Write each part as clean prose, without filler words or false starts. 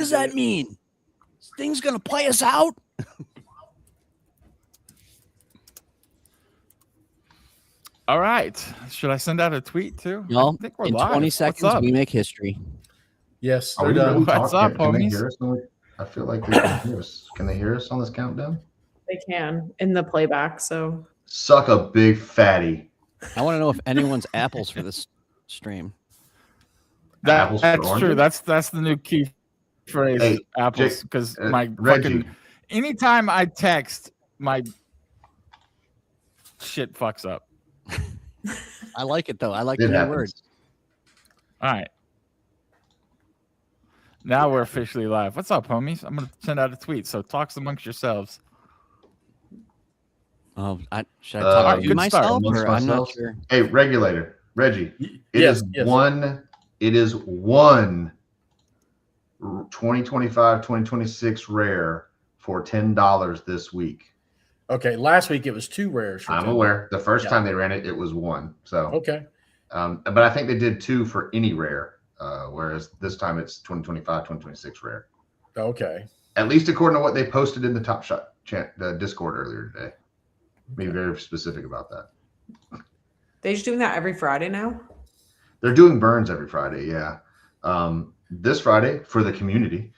does that mean? This thing's gonna play us out? All right. Should I send out a tweet too? No. I think we're In live. 20 What's seconds, up? we make history. Yes, Are they're we done. really What's talking? up, Can they homies? hear us? I feel like they can hear us. Can they hear us on this countdown? They can in the playback. So Suck a big fatty. I want to know if anyone's apples for this stream. Apples for That's true. oranges? That's the new key phrase. Hey, apples, because my Reggie. fucking anytime I text, my shit fucks up. I like it though. I like It the new happens. word. All right. Now we're officially live. What's up, homies? I'm gonna send out a tweet. So talks amongst yourselves. Oh, should I All talk right, to good start. myself Amongst or I'm not ourselves? sure? Hey, regulator, Reggie. Yes. It is one 2025-2026 rare for $10 this week. Okay. Last week it was 2 rares. I'm aware. The first time they ran it, it was 1. So Okay. but I think they did 2 for any rare, whereas this time it's 2025-2026 rare. Okay. At least according to what they posted in the Top Shot the Discord earlier today. Be very specific about that. they're just doing that every Friday now. They're doing burns every Friday, yeah. This Friday for the community.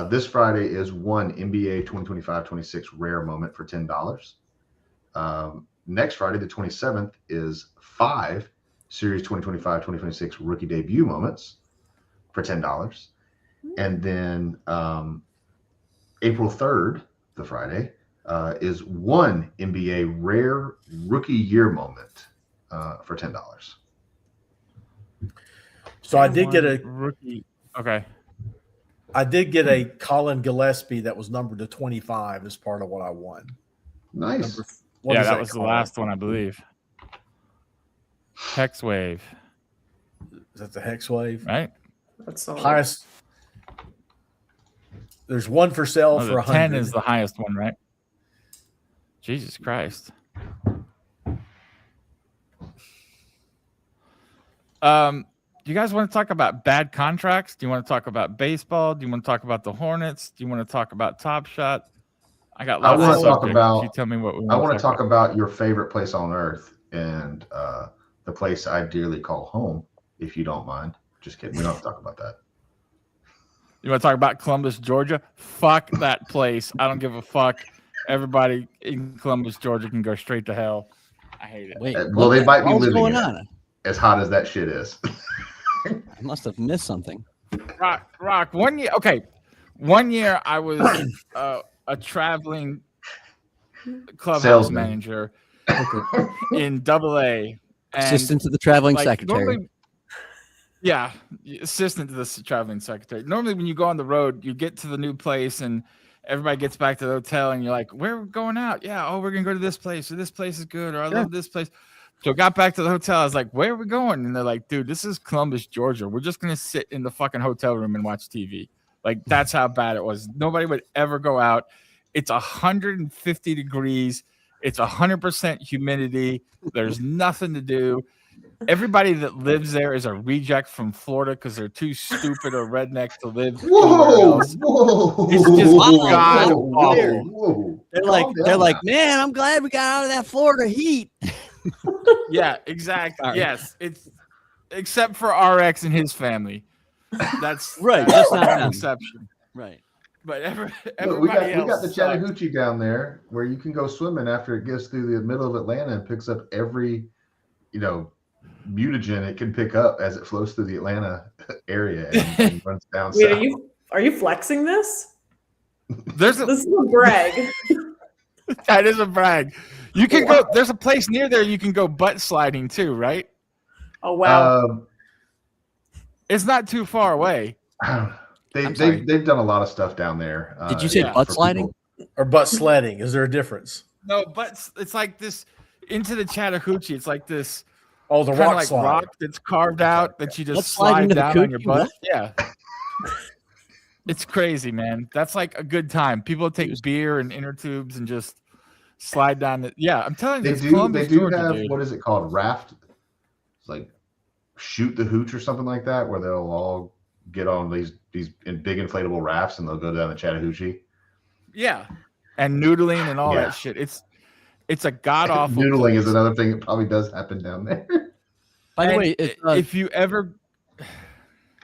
This Friday is 1 NBA 2025-26 rare moment for $10. Next Friday, the 27th, is 5 Series 2025-2026 rookie debut moments for $10. And then April 3rd, the Friday, is 1 NBA rare rookie year moment for $10. So I did get a rookie. Okay. Colin Gillespie that was numbered to 25 as part of what I won. Nice. What Yeah, is that was the called? last one, I believe. Hex Wave, Is that the Hex Wave? right? That's so Highest. There's one for sale Oh, for the 100. 10 is the highest one, right? Jesus Christ. Do you guys want to talk about bad contracts? Do you want to talk about baseball? Do you want to talk about the Hornets? Do you want to talk about Top Shot? I got I lots want of to talk subjects. about. You tell me what we I want to talk about your favorite place on earth and the place I dearly call home. If you don't mind, just kidding. We don't have to talk about that. You want to talk about Columbus, Georgia? Fuck that place. I don't give a fuck. Everybody in Columbus, Georgia can go straight to hell. I hate it. Wait, Well, they might be what's living going in it. on? As hot as that shit is. I must have missed something. Rock. 1 year. Okay. 1 year I was a traveling clubhouse Salesman. manager in AA. And Assistant to the traveling like, secretary. normally- yeah, assistant to the traveling secretary. Normally, when you go on the road, you get to the new place and everybody gets back to the hotel, and you're like, "Where are we going out? Yeah, we're gonna go to this place, or this place is good, or I love this place." So I got back to the hotel. I was like, "Where are we going?" And they're like, "Dude, this is Columbus, Georgia. We're just gonna sit in the fucking hotel room and watch TV." Like that's how bad it was. Nobody would ever go out. It's 150 degrees. It's 100% humidity. There's nothing to do. Everybody that lives there is a reject from Florida because they're too stupid or redneck to live anywhere Whoa! else. Whoa! It's just Wow, god whoa, awful. Whoa! They're Calm like, down. man, I'm glad we got out of that Florida heat. Yeah, exactly. Sorry. Yes, it's except for RX and his family. That's Right, that's just not an them. exception. Right. But Look, everybody we else got the sucked. Chattahoochee down there where you can go swimming after it gets through the middle of Atlanta and picks up every, mutagen it can pick up as it flows through the Atlanta area and runs down Wait, south. are you flexing this? There's This is a brag. that is a brag. You can go. There's a place near there you can go butt sliding too, right? Oh wow. It's not too far away. I'm sorry. They've done a lot of stuff down there. Did you say yeah, butt for sliding? people- Or butt sledding? Is there a difference? No, but it's like this into the Chattahoochee. It's like this Oh, the kind of rock like slide. rock that's carved out that you just Butt slide slide into the down on your coochie? butt. What? Yeah. It's crazy, man. That's like a good time. People take beer and inner tubes and just slide down the I'm telling you, They it's do. Columbus, They do Georgia, have dude. what is it called? Raft. It's like shoot the hooch or something like that, where they'll all get on these these in big inflatable rafts, and they'll go down the Chattahoochee. Yeah, and noodling and all Yeah. that shit. It's a god awful. Noodling is another thing that probably does happen down there. By the And way, if you ever,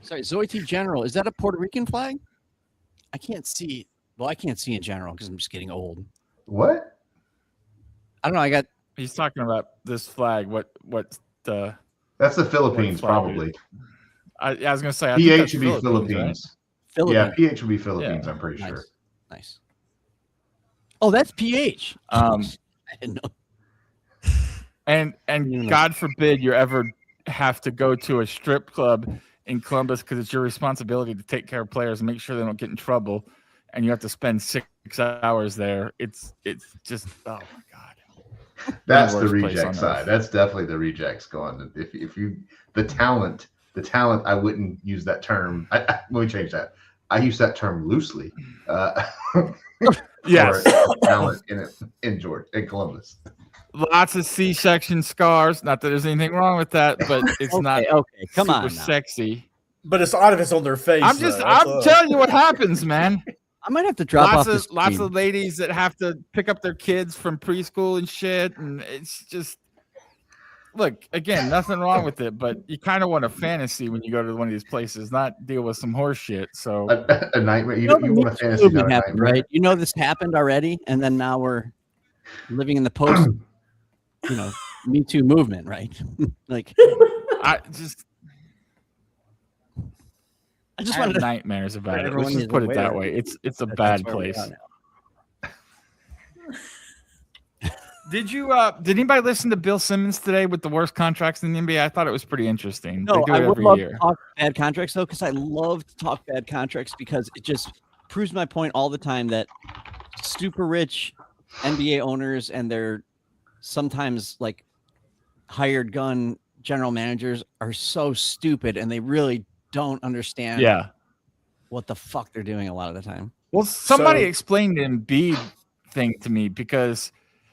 sorry, Zoe General, is that a Puerto Rican flag? I can't see. Well, I can't see in general because I'm just getting old. What? I don't know. I got. he's talking about this flag. What the? That's the Philippines, flag probably. I was gonna say I think PH that's would be Philippines. right? Philippines. Yeah, PH would be Philippines. Yeah. I'm pretty Nice. sure. Nice. Oh, that's PH. Um, I didn't know. And God forbid you ever have to go to a strip club in Columbus because it's your responsibility to take care of players and make sure they don't get in trouble, and you have to spend 6 hours there. It's just oh my God. That's the worst place reject on side. earth. That's definitely the rejects going. If you the talent, I wouldn't use that term. Let me change that. I use that term loosely. Yes. For talent in Columbus. Lots of C-section scars. Not that there's anything wrong with that, but it's not Okay, come super on. Now. sexy. But it's odd if it's on their face. I'm telling you what happens, man. I might have to drop off this. Lots of ladies that have to pick up their kids from preschool and shit, and it's just look again, nothing wrong with it, but you kind of want a fantasy when you go to one of these places, not deal with some horse shit. So A nightmare. You the want a Me fantasy, Too not a movement happened, nightmare. right? You know this happened already, and then now we're living in the post, Me Too movement, right? Like I just have wanted to. nightmares about it. everyone Let's just is put it aware that way. It's a That's bad where we place. are now. Did anybody listen to Bill Simmons today with the worst contracts in the NBA? I thought it was pretty interesting. No, They do I it would every love year. to talk bad contracts though, because I love to talk bad contracts because it just proves my point all the time that super rich NBA owners and their sometimes like hired gun general managers are so stupid and they really don't understand Yeah. what the fuck they're doing a lot of the time. Well, somebody So- explained the Embiid thing to me because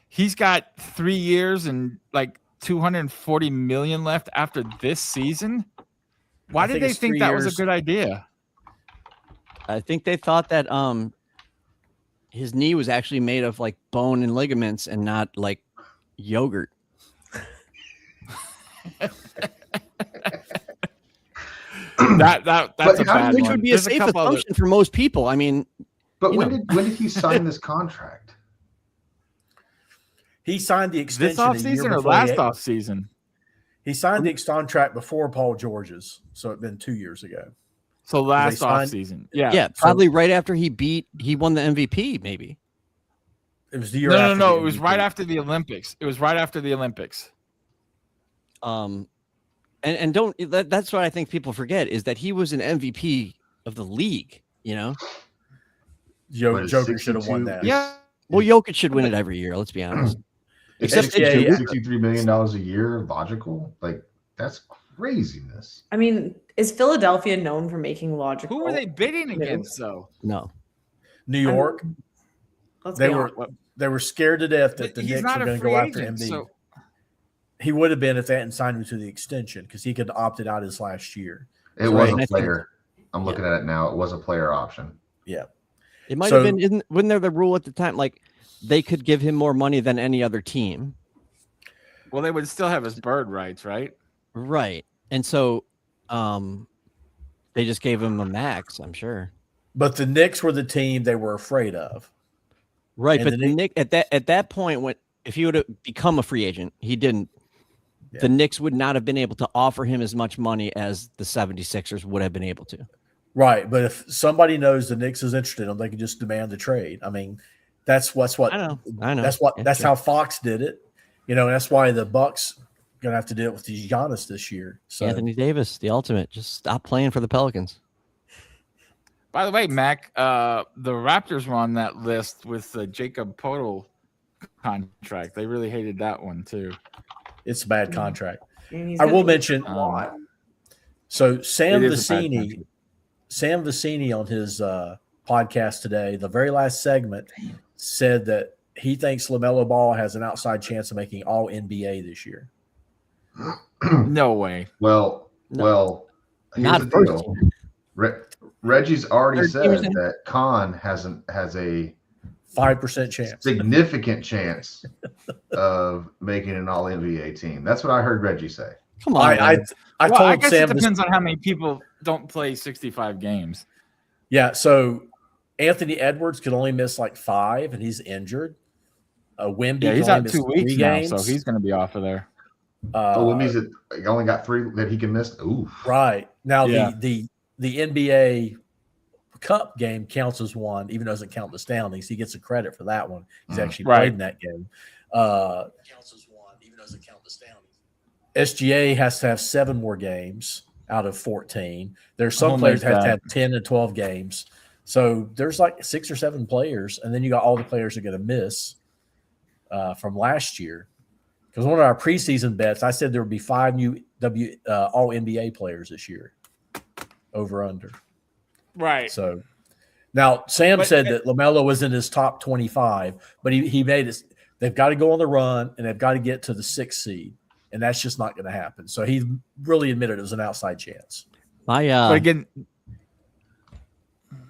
he's got 3 years and like 240 million left after this season. Why I did think they it's think 3 that was a years. good idea? I think they thought that his knee was actually made of like bone and ligaments and not like yogurt. That's But a how do bad you- Which one. would be There's a safe couple other- assumption for most people. I mean, But You when know. did he sign this contract? He signed the extension This a year offseason or before last he, offseason? he signed the contract before Paul George's, so it'd been 2 years ago. So last signed- offseason. Yeah. yeah, probably right after he won the MVP, maybe. It was the year. No. after the It was MVP. right after the Olympics. It was right after the Olympics. And that's what I think people forget is that he was an MVP of the league, you know? What is Joker should have won 62? that. Yeah. Well, Jokic should win it every year, let's be honest. Except Yeah, it's yeah. $63 million a year, logical? Like, that's craziness. I mean, is Philadelphia known for making logical? Who were they bidding moves? against, though? No. New York, Let's they be were honest. they were scared to death that the He's Knicks not were a going to free go after agent, Embiid. so He would have been if they hadn't signed him to the extension because he could have opted out his last year. It So was I a think- player. I'm looking at it now. It was a player option. Yeah. It might So- have been, wasn't there the rule at the time? Like they could give him more money than any other team. well, they would still have his bird rights, right? Right. And so they just gave him a max, I'm sure. But the Knicks were the team they were afraid of. Right. And But the the Nick at that point, when if he would have become a free agent, he didn't. Yeah. The Knicks would not have been able to offer him as much money as the 76ers would have been able to. Right. But if somebody knows the Knicks is interested in him, they can just demand the trade. I mean, that's what I know. Yeah, that's sure. how Fox did it. You know, and that's why the Bucks gonna have to do it with Giannis this year. So Anthony Davis, the ultimate. Just stop playing for the Pelicans. By the way, Mac, the Raptors were on that list with the Jacob Poeltl contract. They really hated that one too. it's a bad contract. And he's I gonna will be mention a lot. so Sam It is a bad Vecini contract. Sam Vecini on his podcast today, the very last segment, said that he thinks LaMelo Ball has an outside chance of making all NBA this year. No way. Well, No. well, here's Not the first deal. team. Reggie's already Third team is said in. that Khan has a 5% chance. significant chance of making an All NBA team. That's what I heard Reggie say. Come on, I man. I told guess Sam it this. depends on how many people don't play 65 games. Yeah, so Anthony Edwards could only miss like 5, and he's injured. Wemby Yeah, he's can only out miss 2 weeks 3 now, games. so he's going to be off of there. Oh, it means that he only got 3 that he can miss. Ooh, Right now, Yeah. the NBA Cup game counts as one, even though it doesn't count the standings. He gets a credit for that one. He's actually Right. played in that game. Counts as one, even though it doesn't count the standings. SGA has to have 7 more games out of 14. There's some players that have to have 10 and 12 games. So there's like 6 or 7 players, and then you got all the players that are going to miss from last year. Because one of our preseason bets, I said there would be 5 new All NBA players this year, over under. Right. So now Sam said that LaMelo was in his top 25, but he made it. They've got to go on the run and they've got to get to the 6th seed, and that's just not going to happen. So he really admitted it was an outside chance. My But again,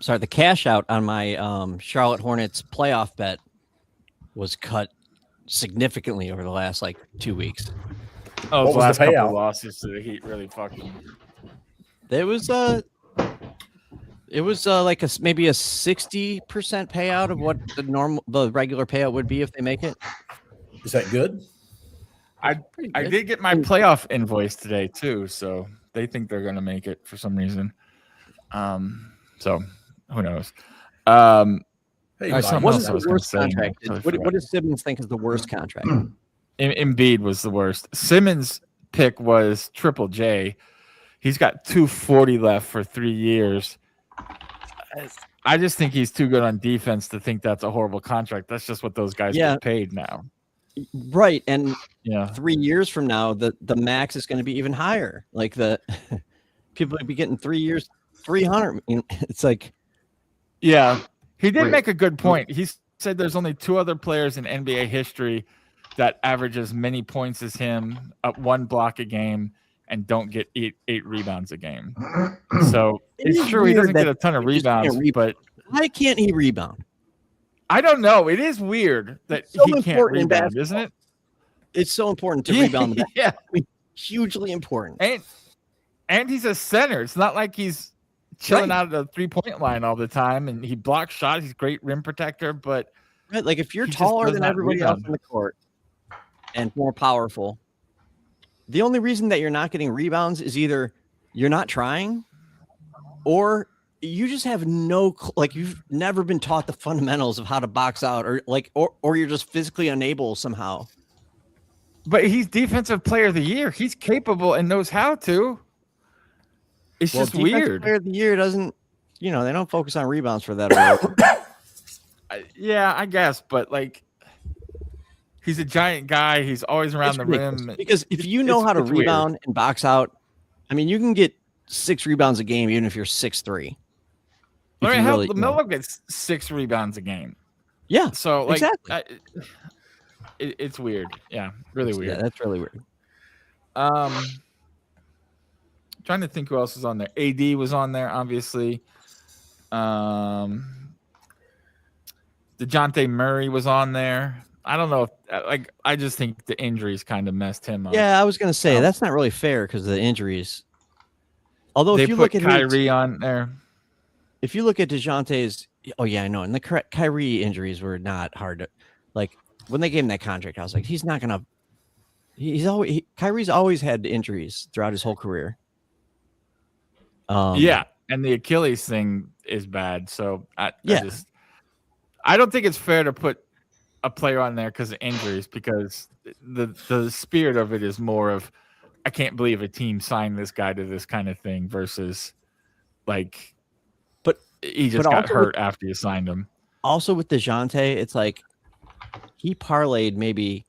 the cash out on my Charlotte Hornets playoff bet was cut significantly over the last like 2 weeks. oh, What the was last the couple payout? of losses to the Heat really fucking. There was like maybe a 60% payout of what the regular payout would be if they make it. Is that good? I did get my playoff invoice today too, so they think they're going to make it for some reason. So who knows? Hey, Something else What's I was the gonna worst say, contract? I totally What forgot. does Simmons think is the worst contract? Embiid was the worst. Simmons' pick was Triple J. He's got 240 left for 3 years. I just think he's too good on defense to think that's a horrible contract. That's just what those guys Yeah. get paid now. Right, and Yeah. 3 years from now, the max is going to be even higher. Like the people would be getting 3 years, 300. It's like, Yeah. He did Wait. make a good point. He said there's only 2 other players in NBA history that average as many points as him, up 1 block a game, and don't get 8 rebounds a game. So It is it's true he weird doesn't get that a ton of he just can't rebounds, but why can't he rebound? I don't know. It is weird that It's so he can't important in rebound, basketball. isn't it? It's so important to rebound. The Yeah. hugely important. And he's a center. It's not like he's chilling Right. out at the 3-point line all the time, and he blocks shots. He's a great rim protector, but Right, like if you're He just taller does than not everybody else rebound. on the court and more powerful, the only reason that you're not getting rebounds is either you're not trying, or you just have like you've never been taught the fundamentals of how to box out, or you're just physically unable somehow. he's defensive player of the year. He's capable and knows how to. It's just Defensive weird. Player of the year doesn't, they don't focus on rebounds for that award. Yeah, I guess, but like he's a giant guy. He's always around It's the ridiculous. rim. Because if you know how to it's weird. rebound and box out, I mean, you can get 6 rebounds a game even if you're 6'3". I mean, LaMelo gets 6 rebounds a game. Yeah, So like exactly. it's weird. Yeah, really weird. Yeah, that's really weird. Trying to think who else was on there. AD was on there, obviously. DeJounte Murray was on there. I don't know if I just think the injuries kind of messed him up. Yeah, I was gonna say that's not really fair because of the injuries. Although They if you put look at Kyrie on there. if you look at DeJounte's, oh yeah, I know, and the Kyrie injuries were not hard to, like when they gave him that contract, I was like, he's not gonna. Kyrie's always had injuries throughout his whole career. Yeah, and the Achilles thing is bad. So I don't think it's fair to put a player on there because of injuries, because the spirit of it is more of, I can't believe a team signed this guy to this kind of thing versus like, but he just got hurt after you signed him. Also with DeJounte, it's like he parlayed maybe,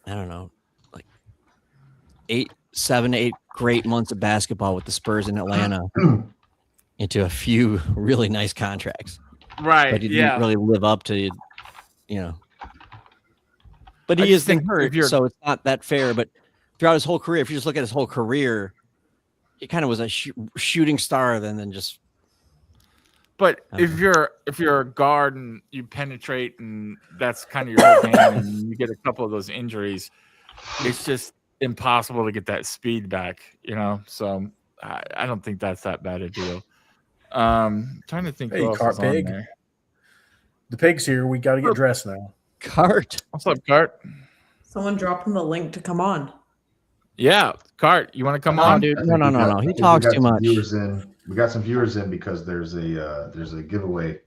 I don't know, like 7 to 8 great months of basketball with the Spurs in Atlanta into a few really nice contracts. Right. But he didn't really live up to, But he is been hurt, so it's not that fair. But throughout his whole career, if you just look at his whole career, he kind of was a shooting star, then just But if you're a guard and you penetrate and that's kind of your whole game, and you get a couple of those injuries, it's just impossible to get that speed back. So I don't think that's that bad a deal. Trying to think who else Cart is on Pig. there. The pig's here. We got to get dressed now. Cart. What's up, Cart? Someone dropped him the link to come on. Yeah, Cart, you want to come No, on? dude. I No. think He we talks got too some much. viewers in. We got some viewers in because there's a giveaway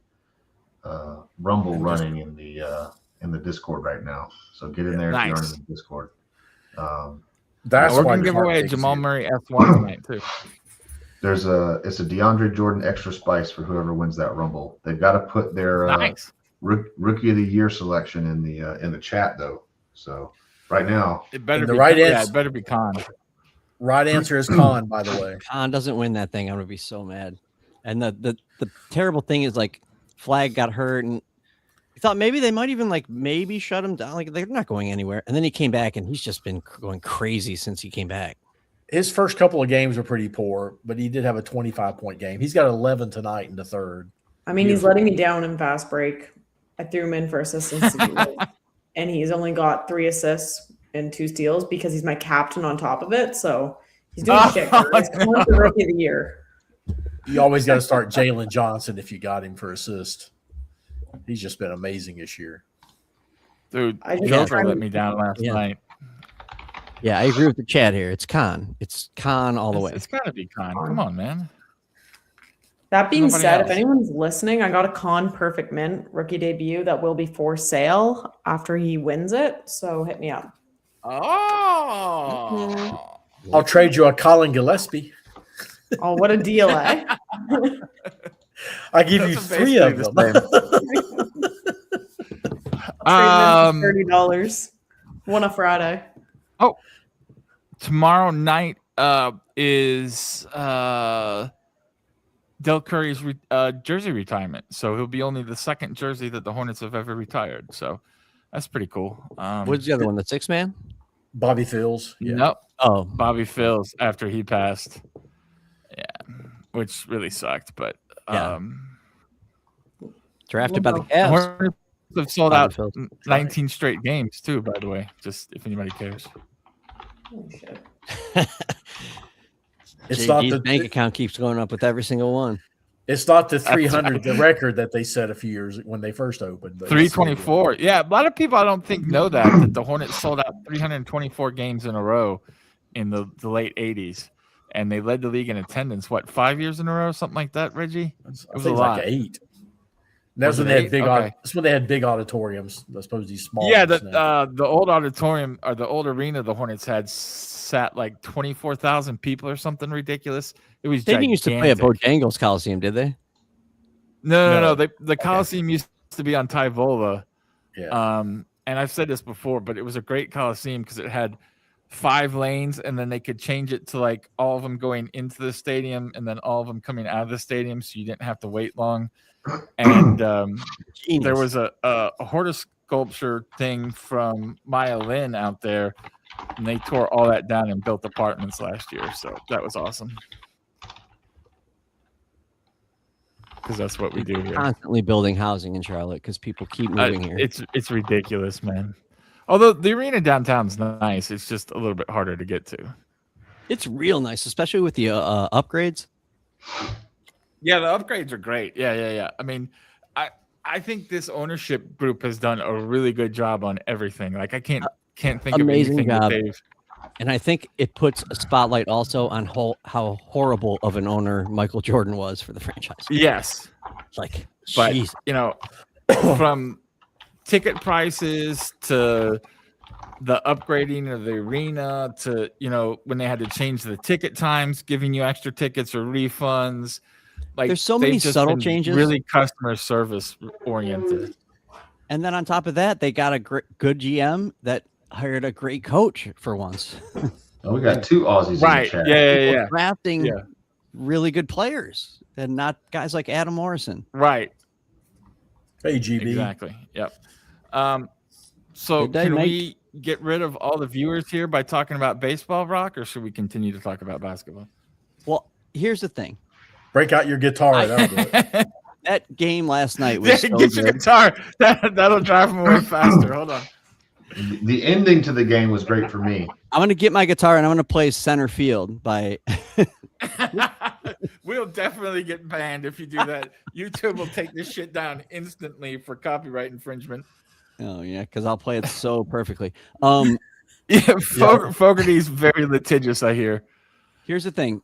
Rumble running in the Discord right now. So get in there if you aren't Nice. in the Discord. That's We're why gonna give Cart away a Pig's Jamal here. Murray F1 tonight too. It's a DeAndre Jordan extra spice for whoever wins that Rumble. They've got to put their Nice. Rookie of the Year selection in the chat though. So right now, It better And the be right yeah, answer- it better be Con. Right answer is Con, by the way. Khan doesn't win that thing, I'm gonna be so mad. And the terrible thing is like Flag got hurt, and I thought maybe they might even maybe shut him down. Like they're not going anywhere. And then he came back, and he's just been going crazy since he came back. His first couple of games were pretty poor, but he did have a 25-point game. He's got 11 tonight in the third. I mean, he's Beautiful. letting me down in fast break. I threw him in for assists and steals, and he's only got 3 assists and 2 steals because he's my captain on top of it. So he's doing shit. He's coming for Rookie of the Year. You always got to start Jalen Johnson if you got him for assist. He's just been amazing this year. Dude, I just Joker tried- let me down last Yeah. night. Yeah, I agree with the chat here. It's Khan. It's Khan all the way. It's gotta be Con. Come on, man. That being Nobody said, else. if anyone's listening, I got a Con Perfect Mint rookie debut that will be for sale after he wins it. So hit me up. Oh. I'll trade you a Colin Gillespie. Oh, what a deal, eh? I give you That's 3 of basically them. $30. One a Friday. Tomorrow night is Del Curry's jersey retirement. So he'll be only the second jersey that the Hornets have ever retired. So that's pretty cool. What's the other one? The 6-man? Bobby Fields. Yeah. Nope. Oh, Bobby Fields after he passed. Yeah. Which really sucked. But Yeah. drafted by the Well, the Cavs. Hornets have sold Bobby out Fields. 19 straight games too, by the way, just if anybody cares. Oh, shit. It's not JG's the bank account keeps going up with every single one. it's not the 300 the record that they set a few years when they first opened. But 324. Yeah, a lot of people I don't think know that the Hornets sold out 324 games in a row in the late 80s, and they led the league in attendance. What, 5 years in a row, something like that, Reggie? I was think a it's lot. like 8. That's Was when it they had 8? big. Okay. That's when they had big auditoriums. I suppose these small. Yeah, ones now. the old auditorium or the old arena the Hornets had sat like 24,000 people or something ridiculous. It was They didn't used to play at gigantic. Bojangles Coliseum, did they? No. The Coliseum used to be on Tyvola. Yeah. And I've said this before, but it was a great Coliseum because it had 5 lanes, and then they could change it to like all of them going into the stadium and then all of them coming out of the stadium, so you didn't have to wait long. And Genius. there was a horticulture thing from Maya Lin out there, and they tore all that down and built apartments last year. So that was awesome. Because that's what we do here. constantly building housing in Charlotte because people keep moving here. It's ridiculous, man. Although the arena downtown's nice, it's just a little bit harder to get to. It's real nice, especially with the upgrades. Yeah, the upgrades are great. Yeah. I mean, I think this ownership group has done a really good job on everything. Like I can't think Amazing of anything that job. they've. And I think it puts a spotlight also on how horrible of an owner Michael Jordan was for the franchise. Yes, Like, but jeez. you know, from ticket prices to the upgrading of the arena to, you know, when they had to change the ticket times, giving you extra tickets or refunds. Like There's so many they've just subtle been changes. really customer service oriented. And then on top of that, they got a good GM that hired a great coach for once. Oh, we got 2 Aussies Right. in the chat. Yeah. Drafting Yeah. really good players and not guys like Adam Morrison. Right. Hey, GB. Exactly. Yep. So Good day, can mate. we get rid of all the viewers here by talking about baseball, Rock, or should we continue to talk about basketball? Well, here's the thing. Break out your guitar. That'll do it. That game last night was so Get your good. guitar. That'll drive him away faster. Hold on. The ending to the game was great for me. I'm gonna get my guitar and I'm gonna play Center Field by. We'll definitely get banned if you do that. YouTube will take this shit down instantly for copyright infringement. Oh yeah, because I'll play it so perfectly. Yeah, Fogarty's very litigious, I hear. Here's the thing.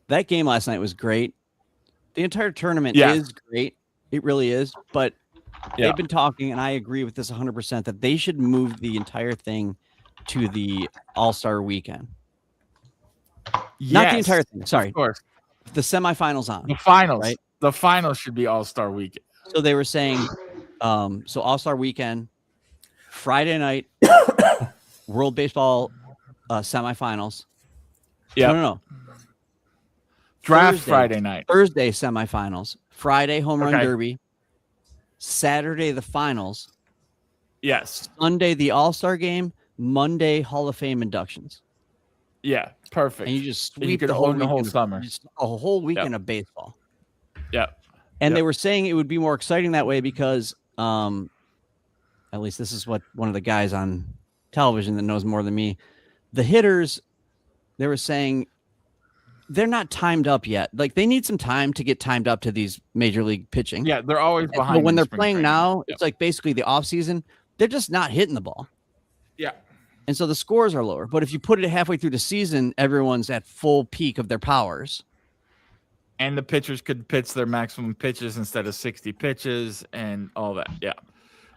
That game last night was great. The entire tournament Yeah. is great. It really is. But Yeah. they've been talking, and I agree with this 100%, that they should move the entire thing to the All-Star weekend. Not the entire thing. Sorry. Of course. The semifinals on. The finals. Right? The finals should be All-Star weekend. So they were saying, so All-Star weekend, Friday night, World Baseball semifinals. Yeah. No. Draft Thursday. Friday night. Thursday semifinals, Friday home run Okay. derby, Saturday the finals, Yes. Sunday the All-Star game, Monday Hall of Fame inductions. Yeah. Perfect. And you just And you sweep could the whole own the whole weekend of- summer. just a whole weekend of baseball. Yeah. And they Yep. were saying it would be more exciting that way because at least this is what one of the guys on television that knows more than me, the hitters, they were saying they're not timed up yet. Like they need some time to get timed up to these major league pitching. Yeah. They're always behind. But when in they're spring playing training. now, Yep. it's like basically the off season. They're just not hitting the ball. Yeah. And so the scores are lower. But if you put it halfway through the season, everyone's at full peak of their powers. And the pitchers could pitch their maximum pitches instead of 60 pitches and all that. Yeah.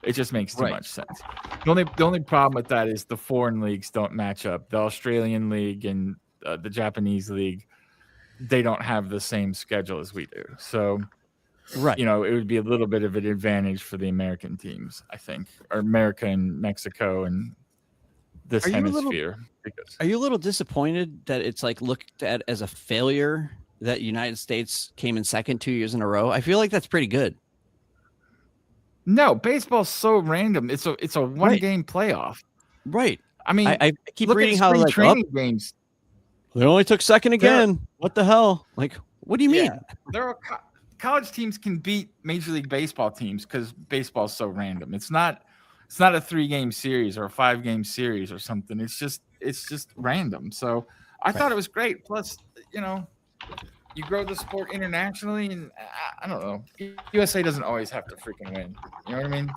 It just makes too Right. much sense. The only problem with that is the foreign leagues don't match up. The Australian league and the Japanese league, they don't have the same schedule as we do. So, Right. it would be a little bit of an advantage for the American teams, I think, or America and Mexico and this Are you a little- hemisphere. Because Are you a little disappointed that it's like looked at as a failure that United States came in second 2 years in a row? I feel like that's pretty good. no, baseball's so random. It's a one game playoff. Right. I mean, I keep look reading at how spring like training games. they only took second They're- again. What the hell? Like, what do you mean? Yeah, there are college teams can beat Major League Baseball teams because baseball's so random. It's not a 3-game series or a 5-game series or something. It's just random. So I thought it was great. Plus, you grow the sport internationally, and I don't know. USA doesn't always have to freaking win. You know what I mean?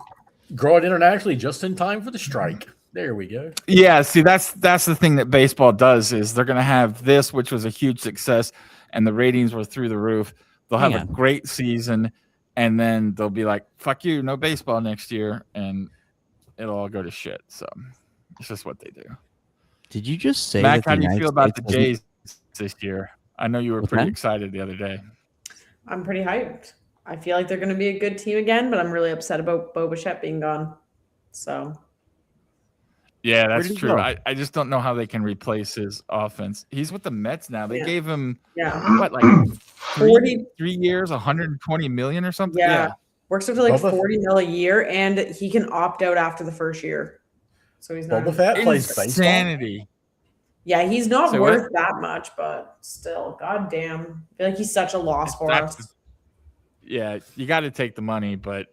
Grow it internationally just in time for the strike. There we go. Yeah. See, that's the thing that baseball does is they're going to have this, which was a huge success, and the ratings were through the roof. They'll have a great season, and then they'll be like, "Fuck you, no baseball next year," and it'll all go to shit. So it's just what they do. Did you just say Mac, that how the do you United feel about the States Jays this year? I know you were What's pretty that? excited the other day. I'm pretty hyped. I feel like they're going to be a good team again, but I'm really upset about Bo Bichette being gone. So Yeah, Where that's did he true. go? I just don't know how they can replace his offense. He's with the Mets now. They Yeah. gave him yeah, what, like 40 3 years, 120 million or something? Yeah. Works up to like Boba- 40 mil a year, and he can opt out after the first year. So he's not. Boba Fett plays baseball. Insanity. Yeah, he's not Say worth what? that much, but still, goddamn, I feel like he's such a loss for That's- us. Yeah, you got to take the money, but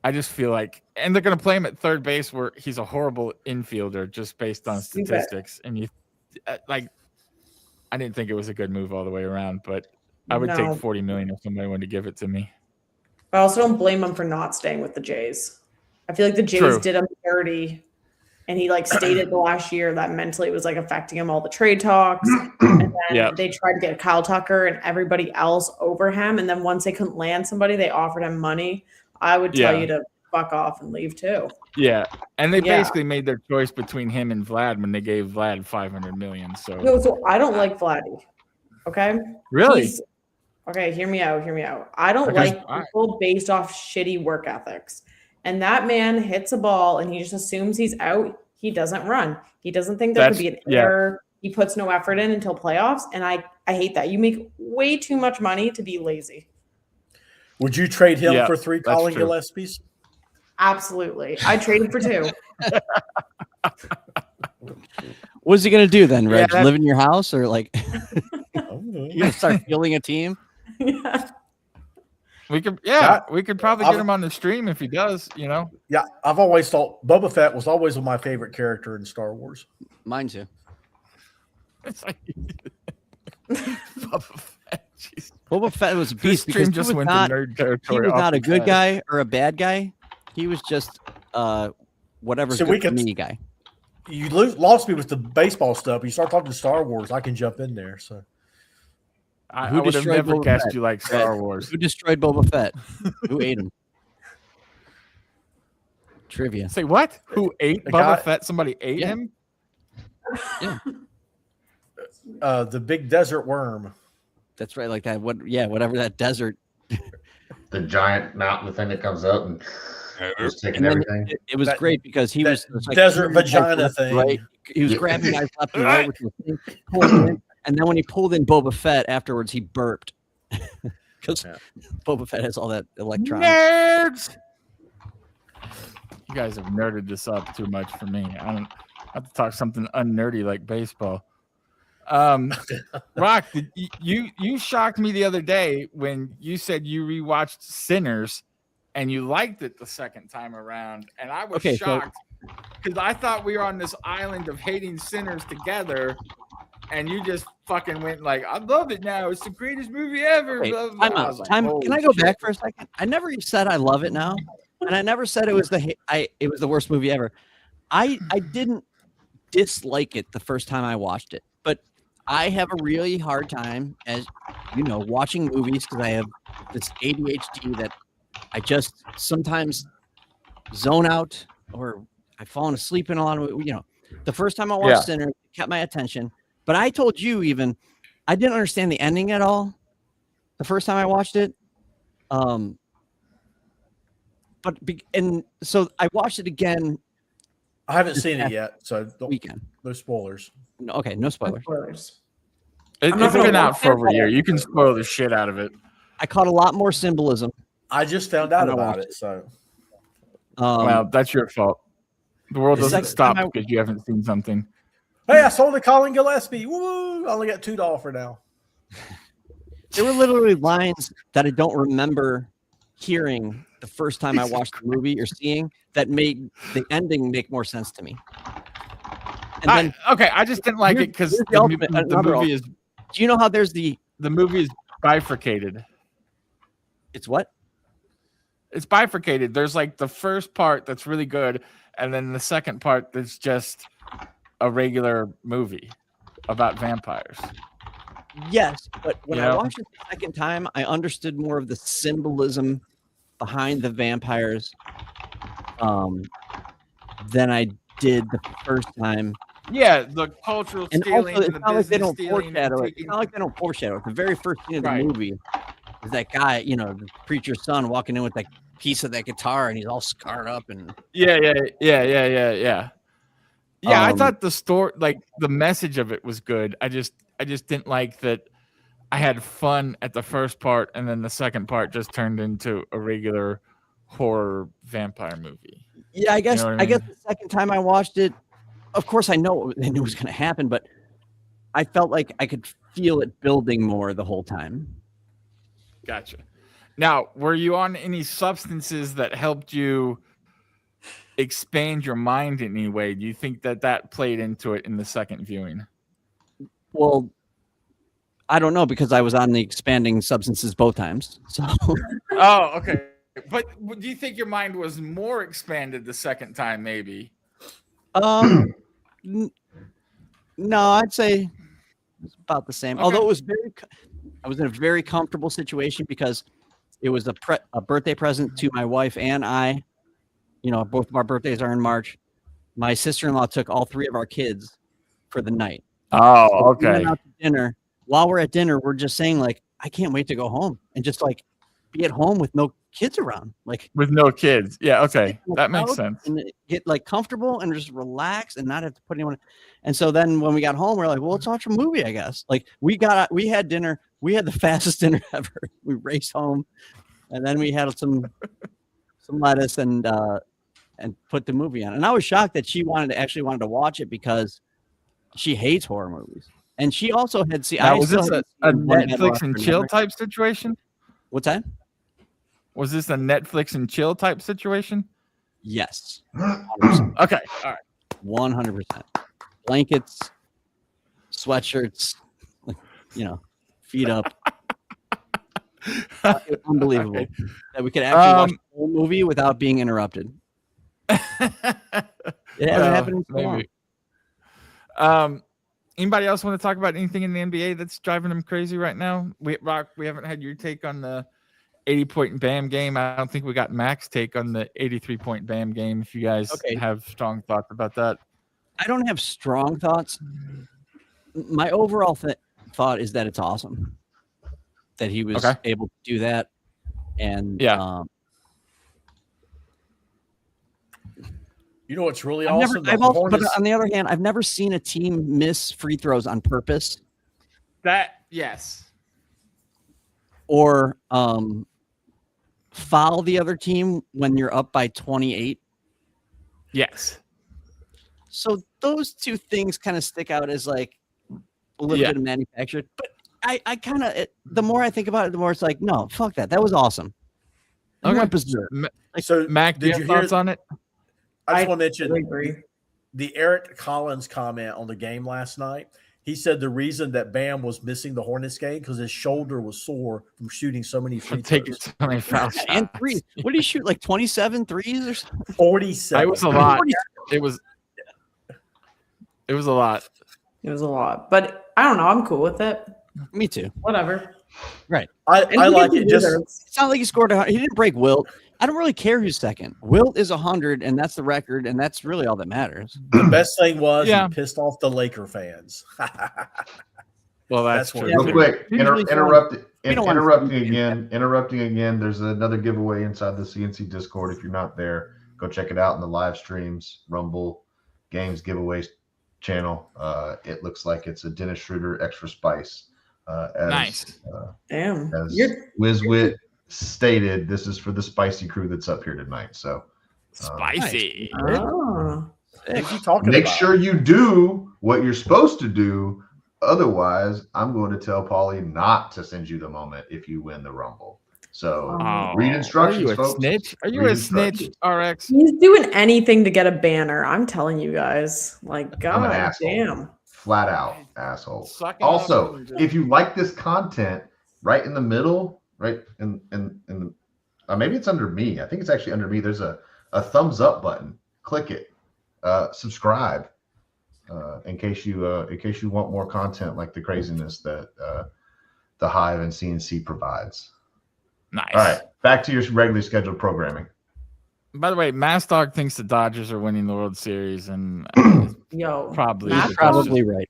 I just feel like, and they're going to play him at third base where he's a horrible infielder just based on Stupid. statistics. And you, like, I didn't think it was a good move all the way around, but I would No. take 40 million if somebody wanted to give it to me. I also don't blame him for not staying with the Jays. I feel like the Jays True. did him dirty, and he like stated the last year that mentally it was like affecting him, all the trade talks. And then Yeah. they tried to get Kyle Tucker and everybody else over him. And then once they couldn't land somebody, they offered him money. I would tell Yeah. you to fuck off and leave too. Yeah, and they Yeah. basically made their choice between him and Vlad when they gave Vlad 500 million. So No, so I don't like Vladdy. Okay. really, He's- okay, hear me out. Hear me out. I don't Okay, like all right. people based off shitty work ethics. And that man hits a ball and he just assumes he's out. He doesn't run. He doesn't think there could be an Yeah. error. He puts no effort in until playoffs. And I hate that. You make way too much money to be lazy. Would you trade him Yeah, for 3 that's Colin true. Gillespies? Absolutely. I traded for 2. What's he gonna do then, Yeah, Reg? that's- Live in your house or like Oh, you gonna start fielding a team? Yeah. We could probably get him on the stream if he does, you know. Yeah, I've always thought Boba Fett was always my favorite character in Star Wars. Mine too. It's like Boba Fett. Jeez. Boba Fett was a This beast because stream just went to nerd he territory. was off not the a good bat. guy or a bad guy. He was just whatever's So good for me guy. You lost me with the baseball stuff. You start talking Star Wars, I can jump in there. So I Who would have destroyed never Boba guessed Fett? you like Star Wars. Who destroyed Boba Fett? Who ate him? Trivia. Say what? Who ate The Boba guy- Fett? Somebody ate Yeah. him? the big desert worm. That's right, like that. Whatever that desert. The giant mountain, the thing that comes up and just taking And then everything. it was That- great because he was like, desert grabbing guys vagina left and thing. Right. He was Yeah. grabbing guys left and right with the thing, pulling in, and then when he pulled in Boba Fett afterwards, he burped because Yeah. Boba Fett has all that electronics. Nerds! You guys have nerded this up too much for me. I don't have to talk something unnerdy like baseball. Rock, you shocked me the other day when you said you rewatched Sinners and you liked it the second time around, and I was Okay, so- shocked because I thought we were on this island of hating sinners together, and you just fucking went like, "I love it now. It's the greatest movie ever." Okay, blah, blah, time blah. I out. was like, Can "Holy I go shit." back for a second? I never said I love it now, and I never said it was it was the worst movie ever. I didn't dislike it the first time I watched it, but I have a really hard time, as you know, watching movies because I have this ADHD that I just sometimes zone out or I've fallen asleep in a lot of, you know, the first time I watched Yeah. Sinners, it kept my attention, but I told you even I didn't understand the ending at all the first time I watched it. And so I watched it again I haven't seen it yet, so weekend. no spoilers. No, okay, no spoilers. Spoilers. It's I'm not been gonna out watch for it, over a year. You can spoil the shit out of it. I caught a lot more symbolism. I just found out I about watched it, so Well, that's your fault. The world The doesn't second stop time because you haven't seen something. hey, I sold to Colin Gillespie. Woo! I only got $2 for now. There were literally lines that I don't remember hearing the first time I watched the movie or seeing that made the ending make more sense to me. And then, I just didn't like it because here's the the ultimate- another movie is do you know how there's the bifurcated. it's what? It's bifurcated. There's like the first part that's really good, and then the second part that's just a regular movie about vampires. Yes, but when I Yeah. watched it the second time, I understood more of the symbolism behind the vampires than I did the first time. Yeah, the cultural And stealing also, and it's the not like they business don't stealing and foreshadow it. It's taking. not like they don't foreshadow it. The very first scene of the Right. movie is that guy, you know, the preacher's son walking in with that piece of that guitar, and he's all scarred up. And Yeah. Yeah, I Um, thought the story, like the message of it was good. I just didn't like that. I had fun at the first part, and then the second part just turned into a regular horror vampire movie. yeah, I guess know what I I guess mean? the second time I watched it, of course I knew it was going to happen, but I felt like I could feel it building more the whole time. Gotcha. Now, were you on any substances that helped you expand your mind in any way? Do you think that played into it in the second viewing? Well, I don't know because I was on the expanding substances both times. So Oh, okay. But do you think your mind was more expanded the second time, maybe? n- no, I'd say it's about the same. Okay. Although it was I was in a very comfortable situation because it was a birthday present to my wife and I. You know, both of our birthdays are in March. My sister-in-law took all three of our kids for the night. Oh, So we okay. went out to dinner. While we're at dinner, we're just saying like, I can't wait to go home and just like be at home with no kids around. Like With no kids. Yeah, okay. on the That makes couch sense. and get like comfortable and just relax and not have to put anyone. And so then when we got home, we're like, well, let's watch a movie, I guess. Like we had dinner. We had the fastest dinner ever. We raced home, and then we had some lettuce and put the movie on. And I was shocked that she wanted to watch it because she hates horror movies. And she also had seen. Now, was this a Netflix and chill type situation? What's that? Was this a Netflix and chill type situation? Yes. Okay. All right. 100%. Blankets, sweatshirts, feet up. Unbelievable Okay. that we could actually watch the whole movie without being interrupted. It hasn't happened in so long. Anybody else want to talk about anything in the NBA that's driving them crazy right now? Rock, we haven't had your take on the 80-point Bam game. I don't think we got Mac's take on the 83-point Bam game. If you guys have strong thoughts about that. I don't have strong thoughts. My overall thought is that it's awesome that he was able to do that. And you know what's really awesome? But on the other hand, I've never seen a team miss free throws on purpose. Yes. Or foul the other team when you're up by 28. Yes. So those two things kind of stick out as like a little bit of manufactured. But I kind of, the more I think about it, the more it's like, no, fuck that. That was awesome. So, Mac, did you hear thoughts on it? I just want to mention the Eric Collins comment on the game last night. He said the reason that Bam was missing the Hornets game because his shoulder was sore from shooting so many free throws. And threes. What did he shoot? Like 27 threes or something? 47. It was a lot. It was a lot. It was a lot. But I don't know. I'm cool with it. Me too. Whatever. Right. I like it. It's not like he scored 100. He didn't break Wilt. I don't really care who's second. Wilt is 100, and that's the record, and that's really all that matters. The best thing was he pissed off the Laker fans. Well, that's true. Real quick, interrupting again. There's another giveaway inside the CNC Discord. If you're not there, go check it out in the live streams, Rumble, Games Giveaways channel. It looks like it's a Dennis Schroeder extra spice. Nice. Damn. As WizWit stated, this is for the spicy crew that's up here tonight. So spicy. Make sure you do what you're supposed to do. Otherwise, I'm going to tell Paulie not to send you the moment if you win the Rumble. So read instructions, folks. Snitch? Are you a snitch, RX? He's doing anything to get a banner. I'm telling you guys. Like, God damn. Flat out asshole. Also, if you like this content, right in the middle, right in maybe it's under me. I think it's actually under me. There's a thumbs up button. Click it. Subscribe. In case you want more content like the craziness that the Hive and CNC provides. Nice. All right, back to your regularly scheduled programming. By the way, Mass Dog thinks the Dodgers are winning the World Series, and probably right.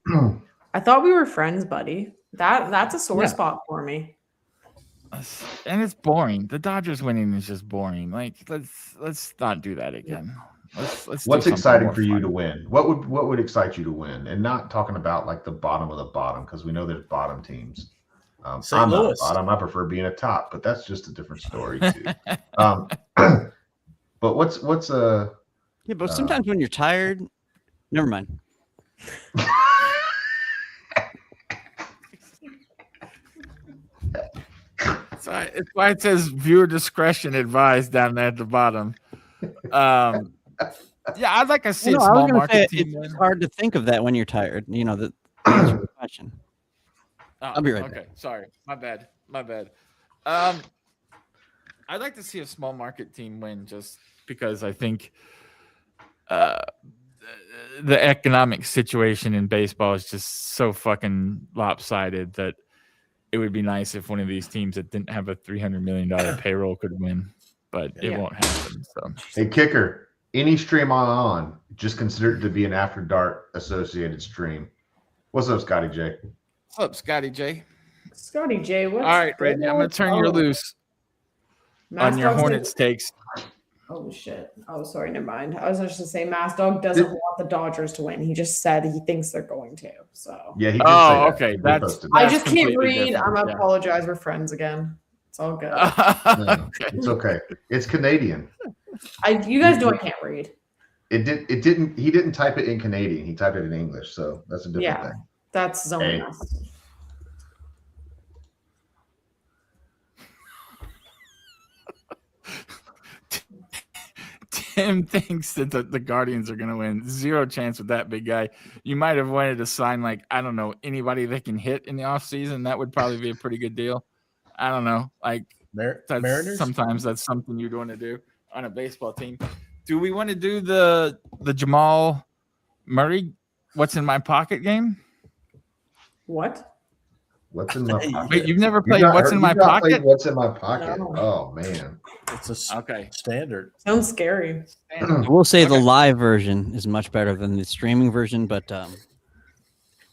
I thought we were friends, buddy. That's a sore spot for me. And it's boring. The Dodgers winning is just boring. Like, let's not do that again. Let's What's exciting for you to win? What would excite you to win? And not talking about like the bottom of the bottom, because we know there's bottom teams. I'm not a bottom. I prefer being a top, but that's just a different story too. But what's but sometimes when you're tired, never mind. It's why it says viewer discretion advised down there at the bottom. I'd like to see a small market team. It's hard to think of that when you're tired. You know the answer to the question. I'll be right back. Sorry, my bad. I'd like to see a small market team win, just because I think the economic situation in baseball is just so fucking lopsided that it would be nice if one of these teams that didn't have a $300 million payroll could win, but it won't happen. So, hey, kicker, any stream on, just consider it to be an After Dark associated stream. What's up, Scotty J? What's up, Scotty J? Scotty J, what's all right, Reggie, I'm going to turn you loose on your Hornets takes. Oh, shit. Oh, sorry. Never mind. I was just going to say Mass Dog doesn't want the Dodgers to win. He just said he thinks they're going to. So yeah, he did say that. Okay. I just can't read. I'm going to apologize. We're friends again. It's all good. It's okay. It's Canadian. You guys know I can't read. He didn't type it in Canadian. He typed it in English. So that's a different thing. That's zoning us. Tim thinks that the Guardians are going to win. Zero chance with that big guy. You might have wanted to sign, like, I don't know, anybody that can hit in the offseason. That would probably be a pretty good deal. I don't know. Like, Mariners? Sometimes that's something you'd want to do on a baseball team. Do we want to do the Jamal Murray what's in my pocket game? What? What's in my pocket? Wait, you've never played What's in My Pocket? What's in my pocket? No. Oh man, It's Okay. standard. Sounds scary. I will say the Okay. live version is much better than the streaming version, but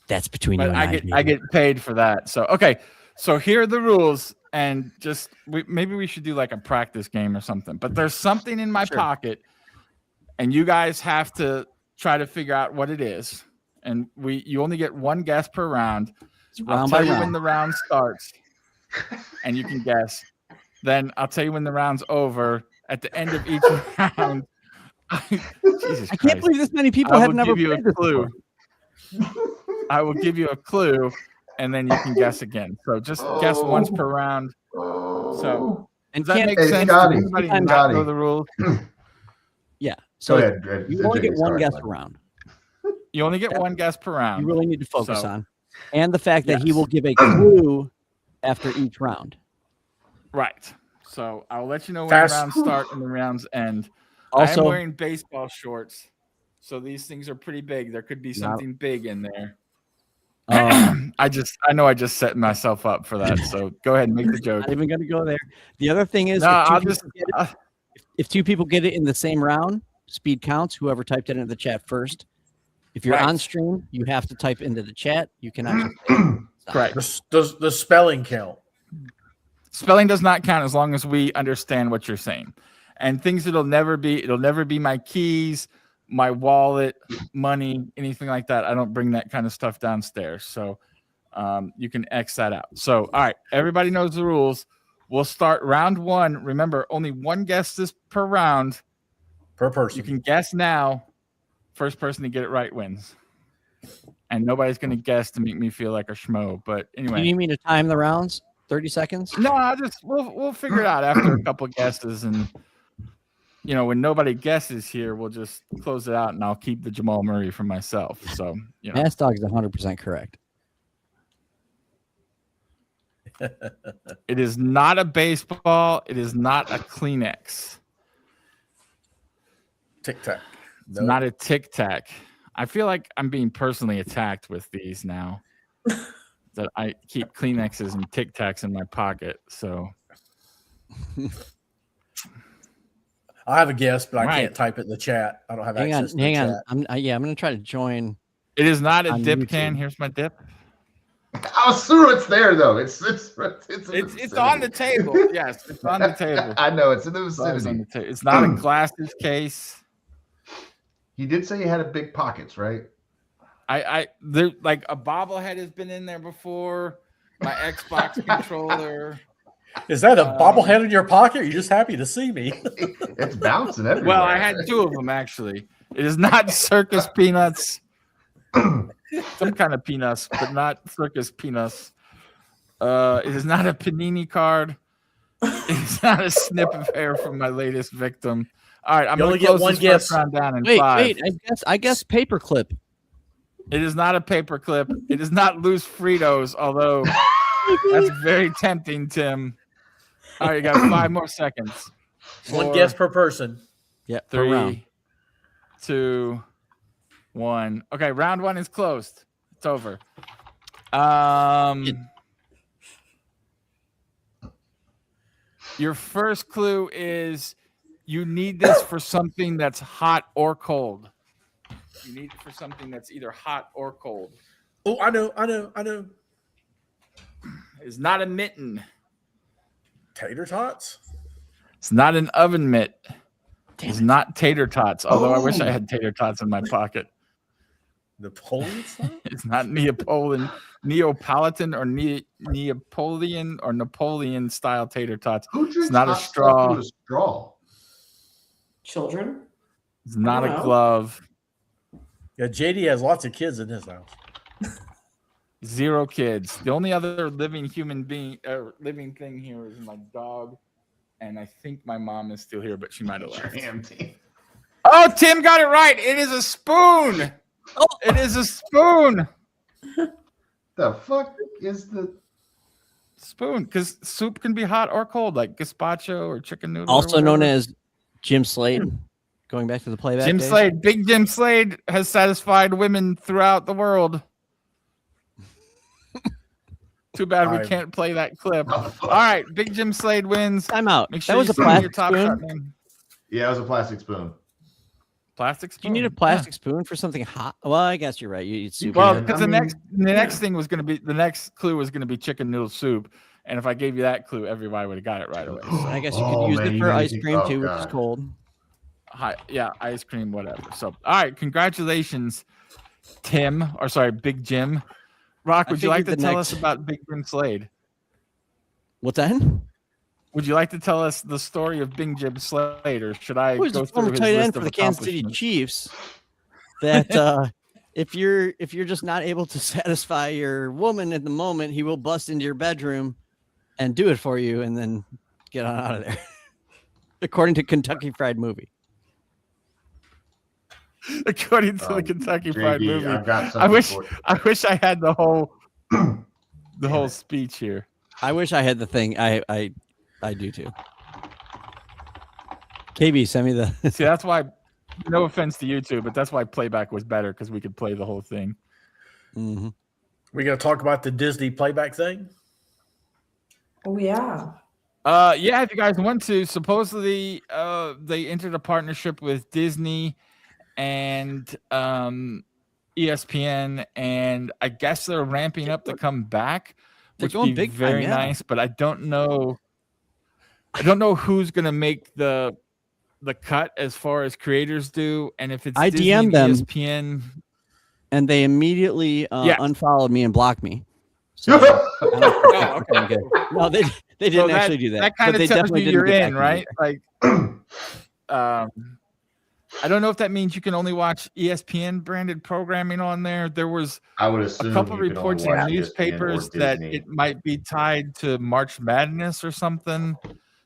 that's between you But and I get paid for that. So okay. So here are the rules, and just maybe we should do like a practice game or something. But there's something in my pocket, and you guys have to try to figure out what it is. And you only get one guess per round. I'll tell you when the round starts, and you can guess. Then I'll tell you when the round's over. At the end of each round, Jesus I can't believe this many people have never give you played a this clue. before. I will give you a clue, and then you can guess again. So just guess once per round. So And does that can't, make Hey, sense? Scotty, Does anybody Scotty. not know the rules? yeah. So go ahead. you only get one Sorry, guess bud. per round. You only get one guess per round. You really need to focus So- on. And the fact that he Yes. will give a clue after each round. Right. So I'll let you know when Fast- the rounds start and the rounds end. Also, I'm wearing baseball shorts, so these things are pretty big. There could be something big in there. I know I just set myself up for that. So go ahead and make the joke. not even going to go there. The other thing is, No, if two I'll people just. get it- if two people get it in the same round, speed counts. Whoever typed it into the chat first. If you're Right. on stream, you have to type into the chat. You cannot just say stop. Correct. Does the spelling count? Spelling does not count as long as we understand what you're saying. And things it'll never be my keys, my wallet, money, anything like that. I don't bring that kind of stuff downstairs. So you can X that out. So, all right, everybody knows the rules. We'll start round one. Remember, only one guess is per round. Per person. You can guess now. First person to get it right wins. And nobody's going to guess to make me feel like a schmo. But You anyway. need me to time the rounds? 30 seconds? No, we'll figure it out after a couple guesses, and when nobody guesses here, we'll just close it out, and I'll keep the Jamal Murray for myself. So Mass Dog is 100% correct. it is not a baseball. It is not a Kleenex. Tic Tac. It's not a Tic Tac. I feel like I'm being personally attacked with these now. That I keep Kleenexes and Tic Tacs in my pocket. So I have a guess, but I Right. can't type it in the chat. I don't have Hang on, access to hang the on. chat. I'm going to try to join. it is not a On dip YouTube. can. Here's my dip. Oh, sure, it's there though. It's in the It's on the vicinity. table. Yes, it's on the table. I know it's in the It's always on vicinity. the It's not a glasses case. He did say he had a big pockets, right? There like a bobblehead has been in there before. My Xbox controller. Is that a bobblehead in your pocket? Or are you just happy to see me? It's bouncing everywhere. Well, I had two of them actually. It is not circus peanuts. Some kind of peanuts, but not circus peanuts. It is not a panini card. It is not a snip of hair from my latest victim. All right, I'm You going only to get close one this guess. first round down in Wait, 5. I guess paperclip. It is not a paperclip. It is not loose Fritos, although that's very tempting, Tim. All right, you got 5 more seconds. One 4, guess per person. Yeah, per round. 3, 2, 1. Okay, round 1 is closed. It's over. Your first clue is you need this for something that's hot or cold. You need it for something that's either hot or cold. Oh, I know. It's not a mitten. Tater tots? It's not an oven mitt. It's not tater tots, although I wish I had tater tots in my pocket. Napoleon style? It's not Neapolitan or Neapolitan or Napoleon style tater tots. Who drinks not a hot stuff straw. through a straw? Children? It's not I a don't know. glove. Yeah, JD has lots of kids in his house. 0 kids. The only other living living thing here is my dog, and I think my mom is still here, but she might have left. Damn team. Oh, Tim got it right. It is a spoon. Oh. It is a spoon. The fuck is the Spoon, because soup can be hot or cold, like gazpacho or chicken noodle. Also known as Jim Slade. Going back to the playback. Jim days. Slade. Big Jim Slade has satisfied women throughout the world. Too bad we can't play that clip. All right, Big Jim Slade wins. Time out. Make sure That was you a send me plastic your top spoon. shot name. Yeah, it was a plastic spoon. Plastic Do spoon. you need a plastic spoon for something hot? Well, I guess you're right. You eat soup. Well, Yeah. because the next thing was going to be the next clue was going to be chicken noodle soup, and if I gave you that clue, everybody would have got it right away. So, I guess you Oh, could use man, it you for made me ice think- cream oh, too, which is God. cold. yeah, ice cream, whatever. So, all right, congratulations, Tim, or sorry, Big Jim. Rock, I would you like to figured the tell next- us about Big Jim Slade? What's that? Would you like to tell us the story of Big Jim Slade, or should I Who's go the through former his tight list end of for the Kansas City accomplishments? Chiefs? That if you're just not able to satisfy your woman at the moment, he will bust into your bedroom and do it for you, and then get on out of there. According to Kentucky Fried Movie. According to the Kentucky Fried JD, Movie. I've got I something wish for you. I wish I had the whole speech here. I wish I had the thing. I do too. KB, send me the. See, that's why. No offense to you two, but that's why playback was better, because we could play the whole thing. Mhm. We gonna talk about the Disney playback thing? Oh yeah. Yeah, if you guys want to. Supposedly, they entered a partnership with Disney and ESPN, and I guess they're ramping up to come back, They're which going would be big time, very yeah. nice. But I don't know. I don't know who's gonna make the cut as far as creators do, and if it's I Disney DM'd and them. ESPN. And they immediately Yeah. unfollowed me and blocked me. So I don't think that's looking good. No, they didn't So actually do that. That kind but of they tells definitely you didn't you're get back in, to me right? either. Like, I don't know if that means you can only watch ESPN branded programming on there. There was I would a assume couple you could only reports in watch ESPN or newspapers that Disney. it might be tied to March Madness or something.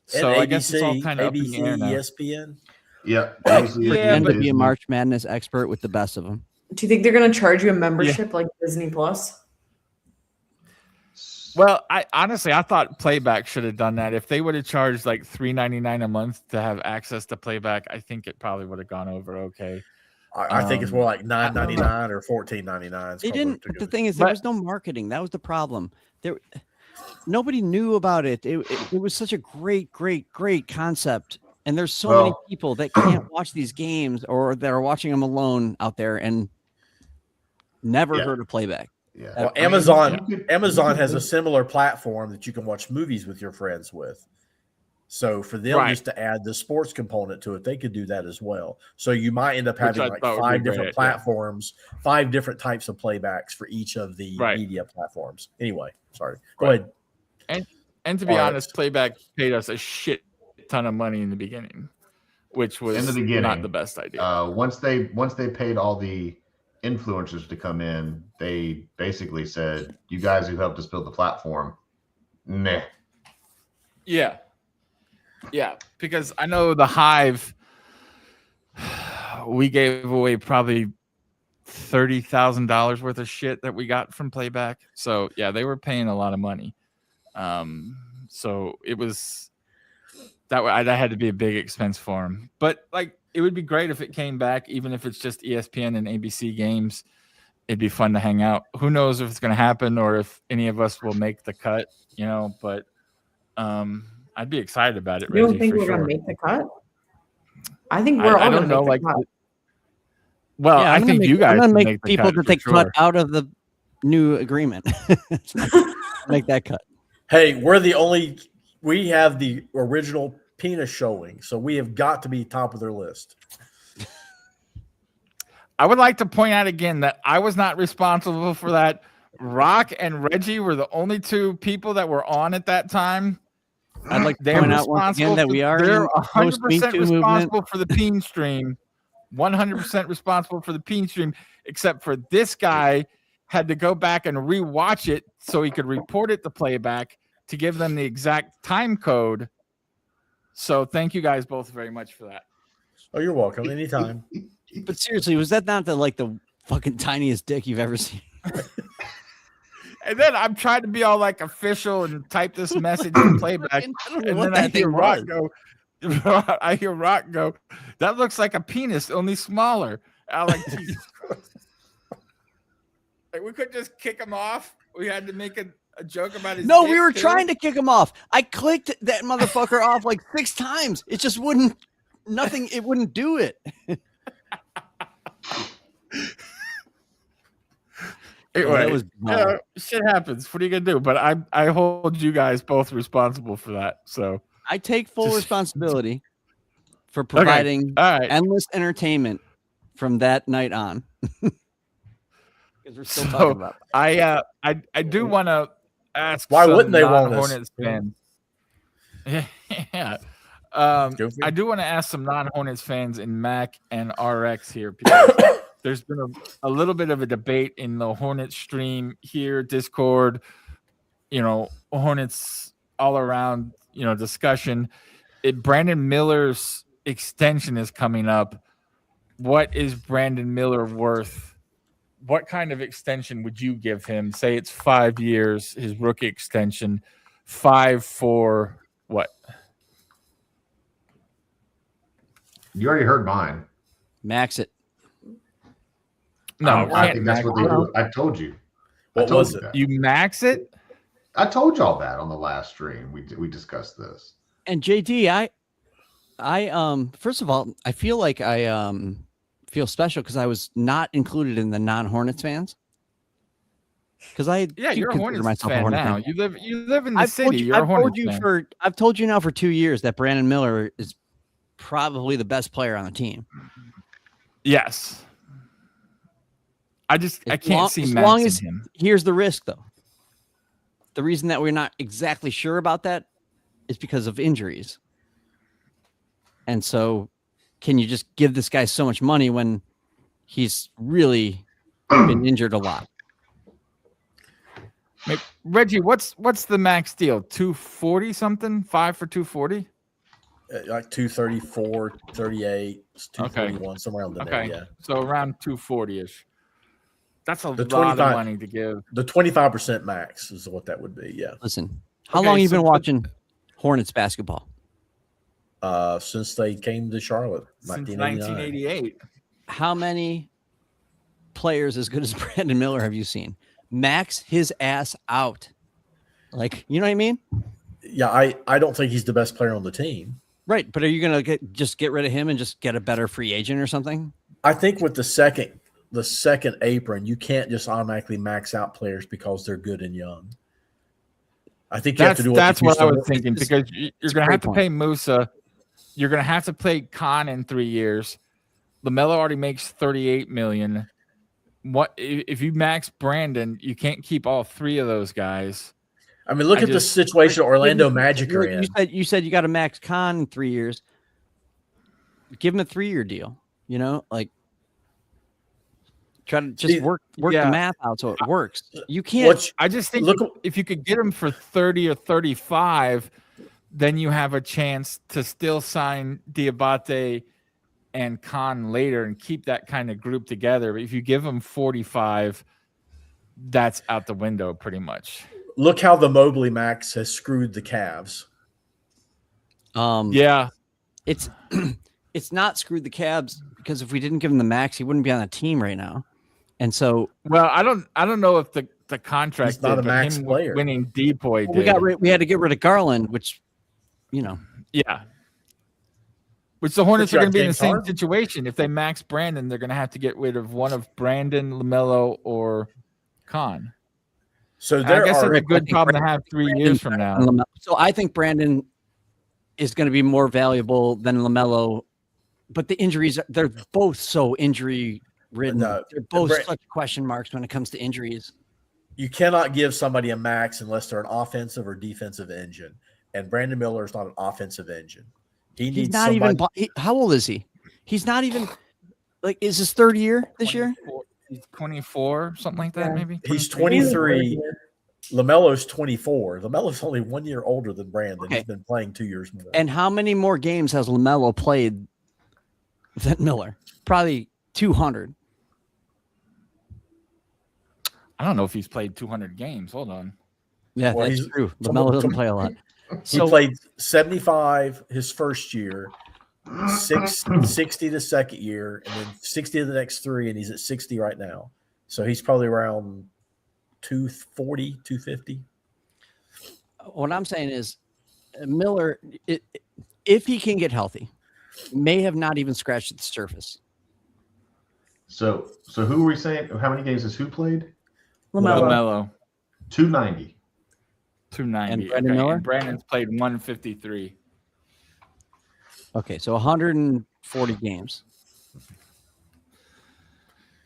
So And I guess it's all kind of up in the air ABC, now. ESPN. Yeah, Yeah, Pretend to be Disney. a March Madness expert with the best of them. Do you think they're gonna charge you a membership like Disney Plus? Well, I honestly thought playback should have done that. If they would have charged like $3.99 a month to have access to playback, I think it probably would have gone over okay. I think it's more like $9.99 or $14.99. They didn't. But the thing is, there was no marketing. That was the problem. Nobody knew about it. It was such a great concept. And there's so many people that can't watch these games, or that are watching them alone out there and never heard of playback. Yeah. Well, I mean, Amazon has a similar platform that you can watch movies with your friends with. So for them just to add the sports component to it, they could do that as well. So you might end up having like 5 different platforms, 5 different types of playbacks for each of the media platforms. Anyway, sorry. Go ahead. And to be honest, playback paid us a shit ton of money in the beginning, which was in the beginning, not the best idea. Once they paid all the influencers to come in, they basically said, "You guys who helped us build the platform, meh." Yeah, because I know the Hive, we gave away probably $30,000 worth of shit that we got from playback. So yeah, they were paying a lot of money. So it was that had to be a big expense for them. But like, it would be great if it came back, even if it's just ESPN and ABC games. It'd be fun to hang out. Who knows if it's going to happen or if any of us will make the cut, but I'd be excited about it. You don't Reggie, think for we're sure. gonna make the cut? I think we're all gonna make the cut. Well, I think you guys I'm gonna can make the people cut that for they cut sure. out of the new agreement. Make that cut. Hey, we have the original penis showing, so we have got to be top of their list. I would like to point out again that I was not responsible for that. Rock and Reggie were the only 2 people that were on at that time. I'd like to point out once again that we are they're in 100% post-Me Too responsible movement. for the peen stream. 100% responsible for the peen stream, except for this guy had to go back and rewatch it so he could report it to playback to give them the exact time code. So thank you guys both very much for that. Oh, you're welcome. Anytime. But seriously, was that not the fucking tiniest dick you've ever seen? And then I'm trying to be all like official and type this message in playback, I don't know and what then I that hear thing Rock was. go. I hear Rock go. That looks like a penis, only smaller. I'm like, Jesus Christ. Like, we couldn't just kick him off. We had to make a joke about his. No, dick we were too? trying to kick him off. I clicked that motherfucker off like 6 times. It just wouldn't. Nothing. It wouldn't do it. Anyway, that was yeah, shit happens. What are you gonna do? But I hold you guys both responsible for that. So I take full Just- responsibility for providing all right. endless entertainment from that night on. Because we're still So, talking about that. I do want to ask. Why some wouldn't they want us? non-Hornets fans? Yeah. Go for it. I do want to ask some non-Hornets fans in Mac and RX here because there's been a little bit of a debate in the Hornets stream here, Discord, Hornets all around, discussion. Brandon Miller's extension is coming up. What is Brandon Miller worth? What kind of extension would you give him? Say it's 5 years, his rookie extension, 5 for what? You already heard mine. Max it. No, I think that's what they do. I told you. What I told was you it? that. You max it? I told y'all that on the last stream. We discussed this. And JD, I first of all, I feel like I feel special because I was not included in the non-Hornets fans. Because You're a Hornets fan Hornet now. fan. You live in the city. You're a Hornets fan. I've told you now for 2 years that Brandon Miller is probably the best player on the team. Yes. I can't see as long maxing as him. Here's the risk, though. The reason that we're not exactly sure about that is because of injuries. And so, can you just give this guy so much money when he's really been injured a lot? Reggie, what's the max deal? 240 something? 5 for 240? Like 234, 38, 241, somewhere around there. Okay. Yeah. So around 240-ish. That's a The lot 25 of money to give. The 25% max is what that would be. Yeah. Listen, how Okay, long have you so been put- watching Hornets basketball? Since they came to Charlotte, Since 1989. 1988. How many players as good as Brandon Miller have you seen? Max his ass out. Like, you know what I mean? Yeah, I don't think he's the best player on the team. Right. But are you going to just get rid of him and just get a better free agent or something? I think with the second apron, you can't just automatically max out players because they're good and young. I think you have to do That's what I was Houston- thinking because you're it's a going to great have to point. pay Musa. You're going to have to pay Khan in 3 years. LaMelo already makes $38 million. What if you max Brandon? You can't keep all 3 of those guys. I mean, look at the situation Orlando Magic are in. You said you got a Max Con in 3 years. Give him a 3-year deal. Like try to just work yeah. the math out so it works. You can't. I just think Look- if you could get him for 30 or 35, then you have a chance to still sign Diabate and Khan later and keep that kind of group together. But if you give him 45, that's out the window pretty much. Look how the Mobley max has screwed the Cavs. Yeah. It's it's not screwed the Cavs because if we didn't give him the max, he wouldn't be on the team right now. And so Well, I don't know if the contract He's not did, a but max him player. winning Depoy did. we had to get rid of Garland, which Yeah. Which the Hornets But you are going got to be in the James same Harden. situation. If they max Brandon, they're going to have to get rid of one of Brandon, LaMelo, or Khan. So I there guess are that's a good I think problem to have 3 years from now. So I think Brandon is going to be more valuable than LaMelo, but the injuries, they're both so injury ridden. No, They're both Brand- such question marks when it comes to injuries. you cannot give somebody a max unless they're an offensive or defensive engine. And Brandon Miller is not an offensive engine. He He's needs not somebody. even, how old is he? He's not even, is his third year this year? He's 24, something like that, Yeah. maybe. He's 23. 23. LaMelo's 24. LaMelo's only 1 year older than Brandon. Okay. He's been playing 2 years more. And how many more games has LaMelo played than Miller. Probably 200. I don't know if he's played 200 games. Hold on. Yeah, Well, that's he's- true. LaMelo doesn't play a lot. He So played 75 his first year, 60 the second year, and then 60 of the next 3, and he's at 60 right now. So he's probably around 240, 250. what I'm saying is Miller, if he can get healthy, may have not even scratched the surface. So who were we saying? How many games has who played? LaMelo. 290. 290. And Brandon Miller? And Brandon's played 153. Okay, so 140 games.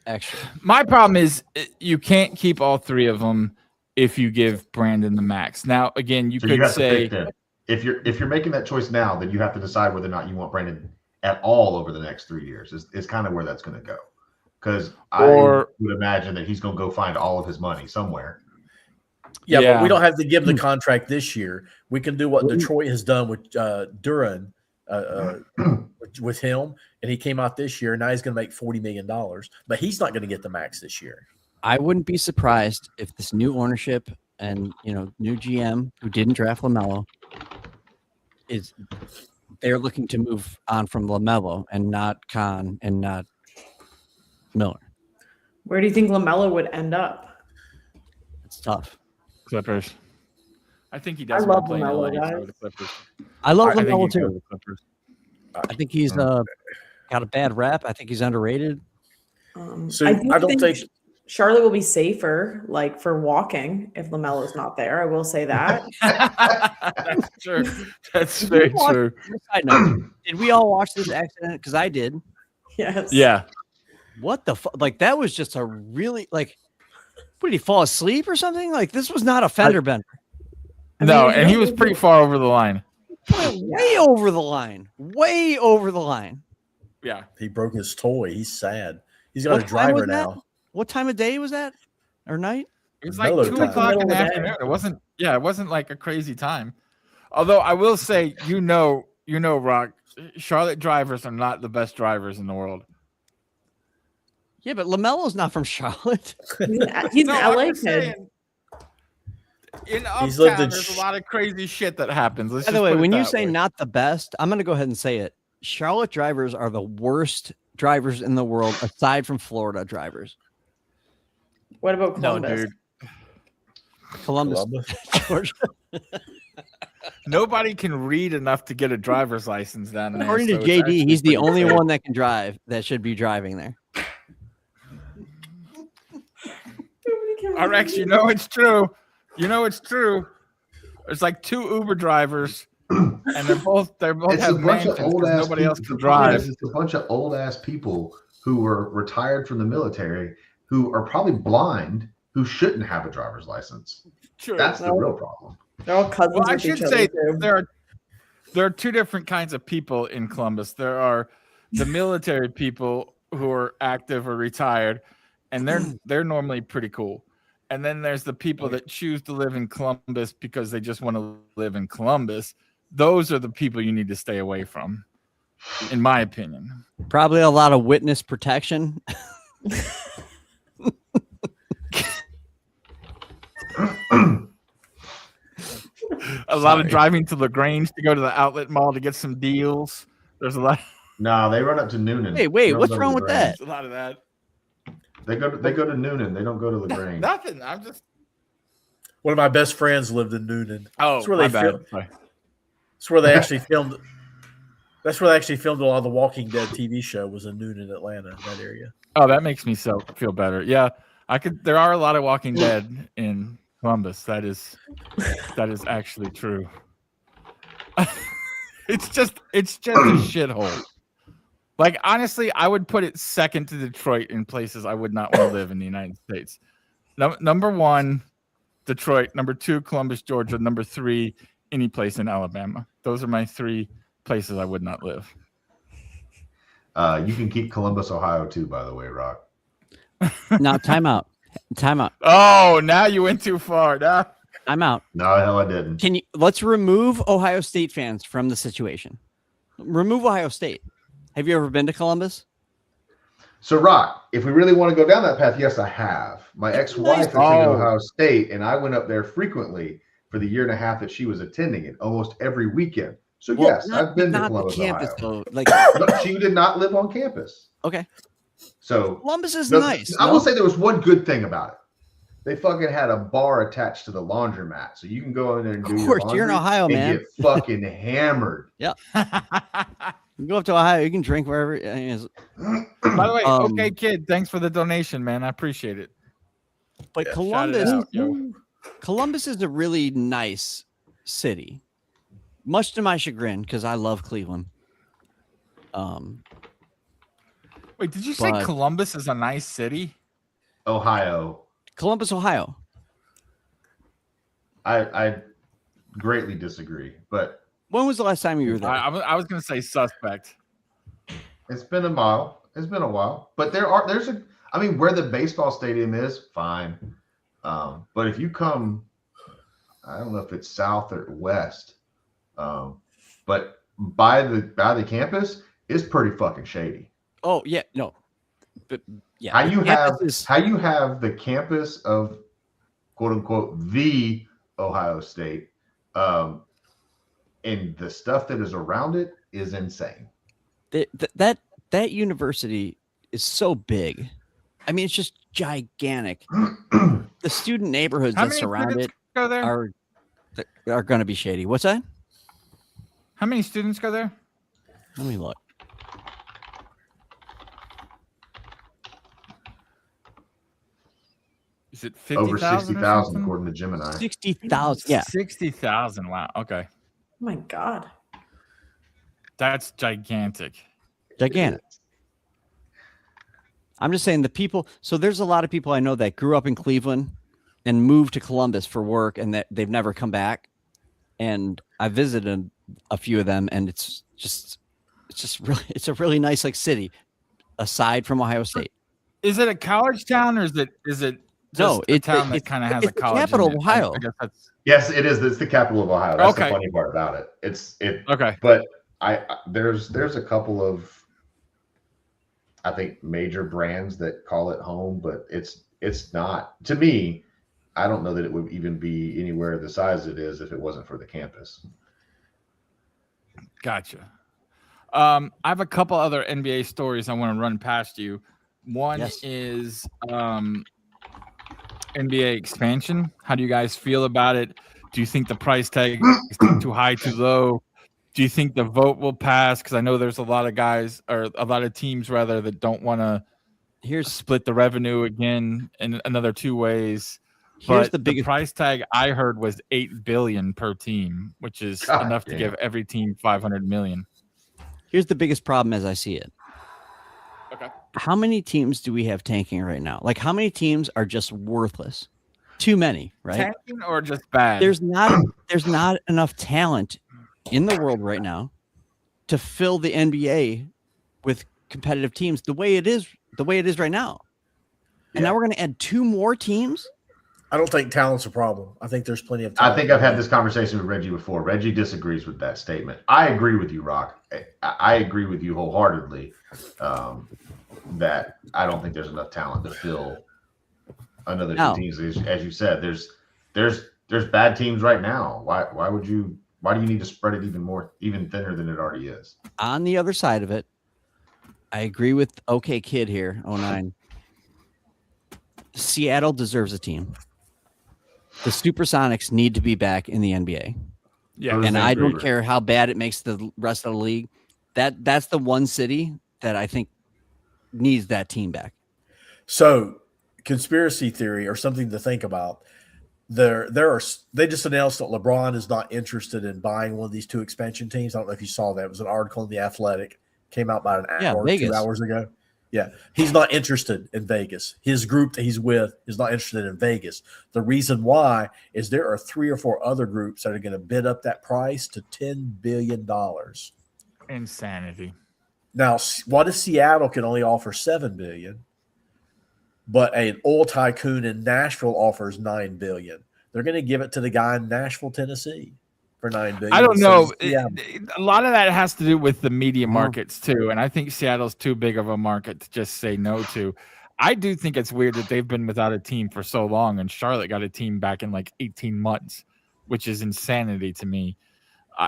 Extra. My problem is you can't keep all 3 of them if you give Brandon the max. Now, again, you So could have to say pick them. If you're making that choice now, then you have to decide whether or not you want Brandon at all over the next 3 years. Is kind of where that's going to go. Because I would imagine that he's going to go find all of his money somewhere. Yeah, Yeah. but we don't have to give the contract this year. We can do what Detroit has done with Duran, with him, and he came out this year. And now he's going to make $40 million, but he's not going to get the max this year. I wouldn't be surprised if this new ownership and new GM who didn't draft LaMelo they're looking to move on from LaMelo and not Khan and not Miller. Where do you think LaMelo would end up? It's tough. Clippers. I think he does. I love play in LaMelo, LA, guys. so the Clippers. I love I think LaMelo he'd go to too. the Clippers. I think he's got a bad rap. I think he's underrated. So I I don't think Charlotte will be safer, like for walking, if LaMelo's not there. I will say that. That's true. That's very true. Side note, did we all watch this accident? Because I did. Yes. Yeah. What the fuck? Like that was just a really what did he fall asleep or something? Like this was not a fender bender. No, and he was pretty far over the line. Way over the line. Way over the line. Yeah. he broke his toy. He's sad. He's got What a time was driver that? now. What time of day was that? Or night? It was like Another 2 time. o'clock in Middle the of the day. afternoon. It wasn't like a crazy time. Although I will say, Rock, Charlotte drivers are not the best drivers in the world. Yeah, but LaMelo's not from Charlotte. He's No, an I'm LA just kid. saying, in He's lived Uptown, in there's a lot of crazy shit that happens. Let's By the just way, put it when you that say way. not the best, I'm going to go ahead and say it. Charlotte drivers are the worst drivers in the world, aside from Florida drivers. What about No, Columbus? dude. Columbus, Georgia. Nobody can read enough to get a driver's license down there. According so to it's JD, actually he's the pretty only safe. one that can drive that should be driving there. RX, it's true. It's true. There's like 2 Uber drivers, and they're both It's a have bunch of mansions old 'cause ass nobody people. else can The problem drive. is it's a bunch of old ass people who were retired from the military who are probably blind who shouldn't have a driver's license. True. That's the real problem. They're all cousins Well, I with each should other say too. there are 2 different kinds of people in Columbus. There are the military people who are active or retired, and they're normally pretty cool. And then there's the people that choose to live in Columbus because they just want to live in Columbus. Those are the people you need to stay away from, in my opinion. Probably a lot of witness protection. A lot of driving to LaGrange to go to the outlet mall to get some deals. There's a lot. No, they run up to Noonan. Hey, They wait, don't what's go to wrong with LaGrange. that? A lot of that. They go to Noonan. They don't go to LaGrange. Nothing. I'm just. One of my best friends lived in Noonan. Oh, That's where my they bad. filmed. Sorry. That's where they actually filmed. That's where they actually filmed a lot of the Walking Dead TV show. Was in Noonan, Atlanta, that area. Oh, that makes me feel better. Yeah, I could. There are a lot of Walking Dead in Columbus. That is actually true. It's just a shithole. Like honestly, I would put it second to Detroit in places I would not want to live in the United States. Number 1, Detroit. Number 2, Columbus, Georgia. Number 3, any place in Alabama. Those are my 3 places I would not live. You can keep Columbus, Ohio, too. By the way, Rock. Now, time out. Oh, now you went too far. Nah. I'm out. No, hell, I didn't. Let's remove Ohio State fans from the situation. Remove Ohio State. Have you ever been to Columbus? So, Rock, if we really want to go down that path, yes, I have. My ex-wife attended Ohio State, and I went up there frequently for the year and a half that she was attending it, almost every weekend. So, yes, I've been to Columbus, campus, Ohio. though. Like, No, she did not live on campus. okay. So Columbus is nice. I will say there was one good thing about it. They fucking had a bar attached to the laundromat, so you can go in there and do your laundry. You're in Ohio, and man. Get fucking hammered. Yeah. You go up to Ohio, you can drink wherever. By the way, okay, kid, thanks for the donation, man. I appreciate it. But Columbus is a really nice city, much to my chagrin, because I love Cleveland. Wait, did you say Columbus is a nice city? Ohio. Columbus, Ohio. I greatly disagree, but when was the last time you were there? I was going to say suspect. It's been a while. It's been a while, but I mean, where the baseball stadium is, fine. But if you come, I don't know if it's south or west, but by the campus, it's pretty fucking shady. Oh yeah, no, but yeah. How you have the campus of quote unquote the Ohio State, and the stuff that is around it is insane. That university is so big. I mean, it's just gigantic. The student neighborhoods that surround it are going to be shady. What's that? How many students go there? Let me look. Is it 50,000? Over 60,000 according to Gemini. 60,000. Yeah. 60,000. Wow. Okay. Oh my God. That's gigantic. Gigantic. I'm just saying the people. So there's a lot of people I know that grew up in Cleveland and moved to Columbus for work, and that they've never come back. And I visited a few of them, and it's a really nice city, aside from Ohio State. Is it a college town, or is it no? It's a town that kind of has a college. Capital of Ohio. I guess that's... Yes, it is. It's the capital of Ohio. That's the funny part about it. Okay. But there's a couple of, I think, major brands that call it home, but it's not. To me, I don't know that it would even be anywhere the size it is if it wasn't for the campus. Gotcha. I have a couple other NBA stories I want to run past you. One is NBA expansion. How do you guys feel about it? Do you think the price tag is too high, too low? Do you think the vote will pass? Because I know there's a lot of guys, or a lot of teams rather, that don't want to split the revenue again in another 2 ways. Here's but the biggest price tag I heard was $8 billion per team, which is enough to give every team $500 million. Here's the biggest problem as I see it. Okay. How many teams do we have tanking right now? Like, how many teams are just worthless? Too many, right? Tanking or just bad? There's not enough talent in the world right now to fill the NBA with competitive teams the way it is right now. And now we're going to add 2 more teams. I don't think talent's a problem. I think there's plenty of talent. I think I've had this conversation with Reggie before. Reggie disagrees with that statement. I agree with you, Rock. I agree with you wholeheartedly that I don't think there's enough talent to fill another 2 teams. As you said, there's bad teams right now. Why do you need to spread it even thinner than it already is? On the other side of it, I agree with OK Kid here, 09. Seattle deserves a team. The Supersonics need to be back in the NBA. Yeah, and I don't care how bad it makes the rest of the league. That's the one city that I think needs that team back. So, conspiracy theory or something to think about. They just announced that LeBron is not interested in buying one of these 2 expansion teams. I don't know if you saw that. It was an article in The Athletic. Came out about an hour or 2 hours ago. Yeah, he's not interested in Vegas. His group that he's with is not interested in Vegas. The reason why is there are 3 or 4 other groups that are going to bid up that price to $10 billion. Insanity. Now, what if Seattle can only offer $7 billion, but an oil tycoon in Nashville offers $9 billion? They're going to give it to the guy in Nashville, Tennessee. for $9 billion. I don't know. Yeah. A lot of that has to do with the media markets too, and I think Seattle's too big of a market to just say no to. I do think it's weird that they've been without a team for so long, and Charlotte got a team back in like 18 months, which is insanity to me.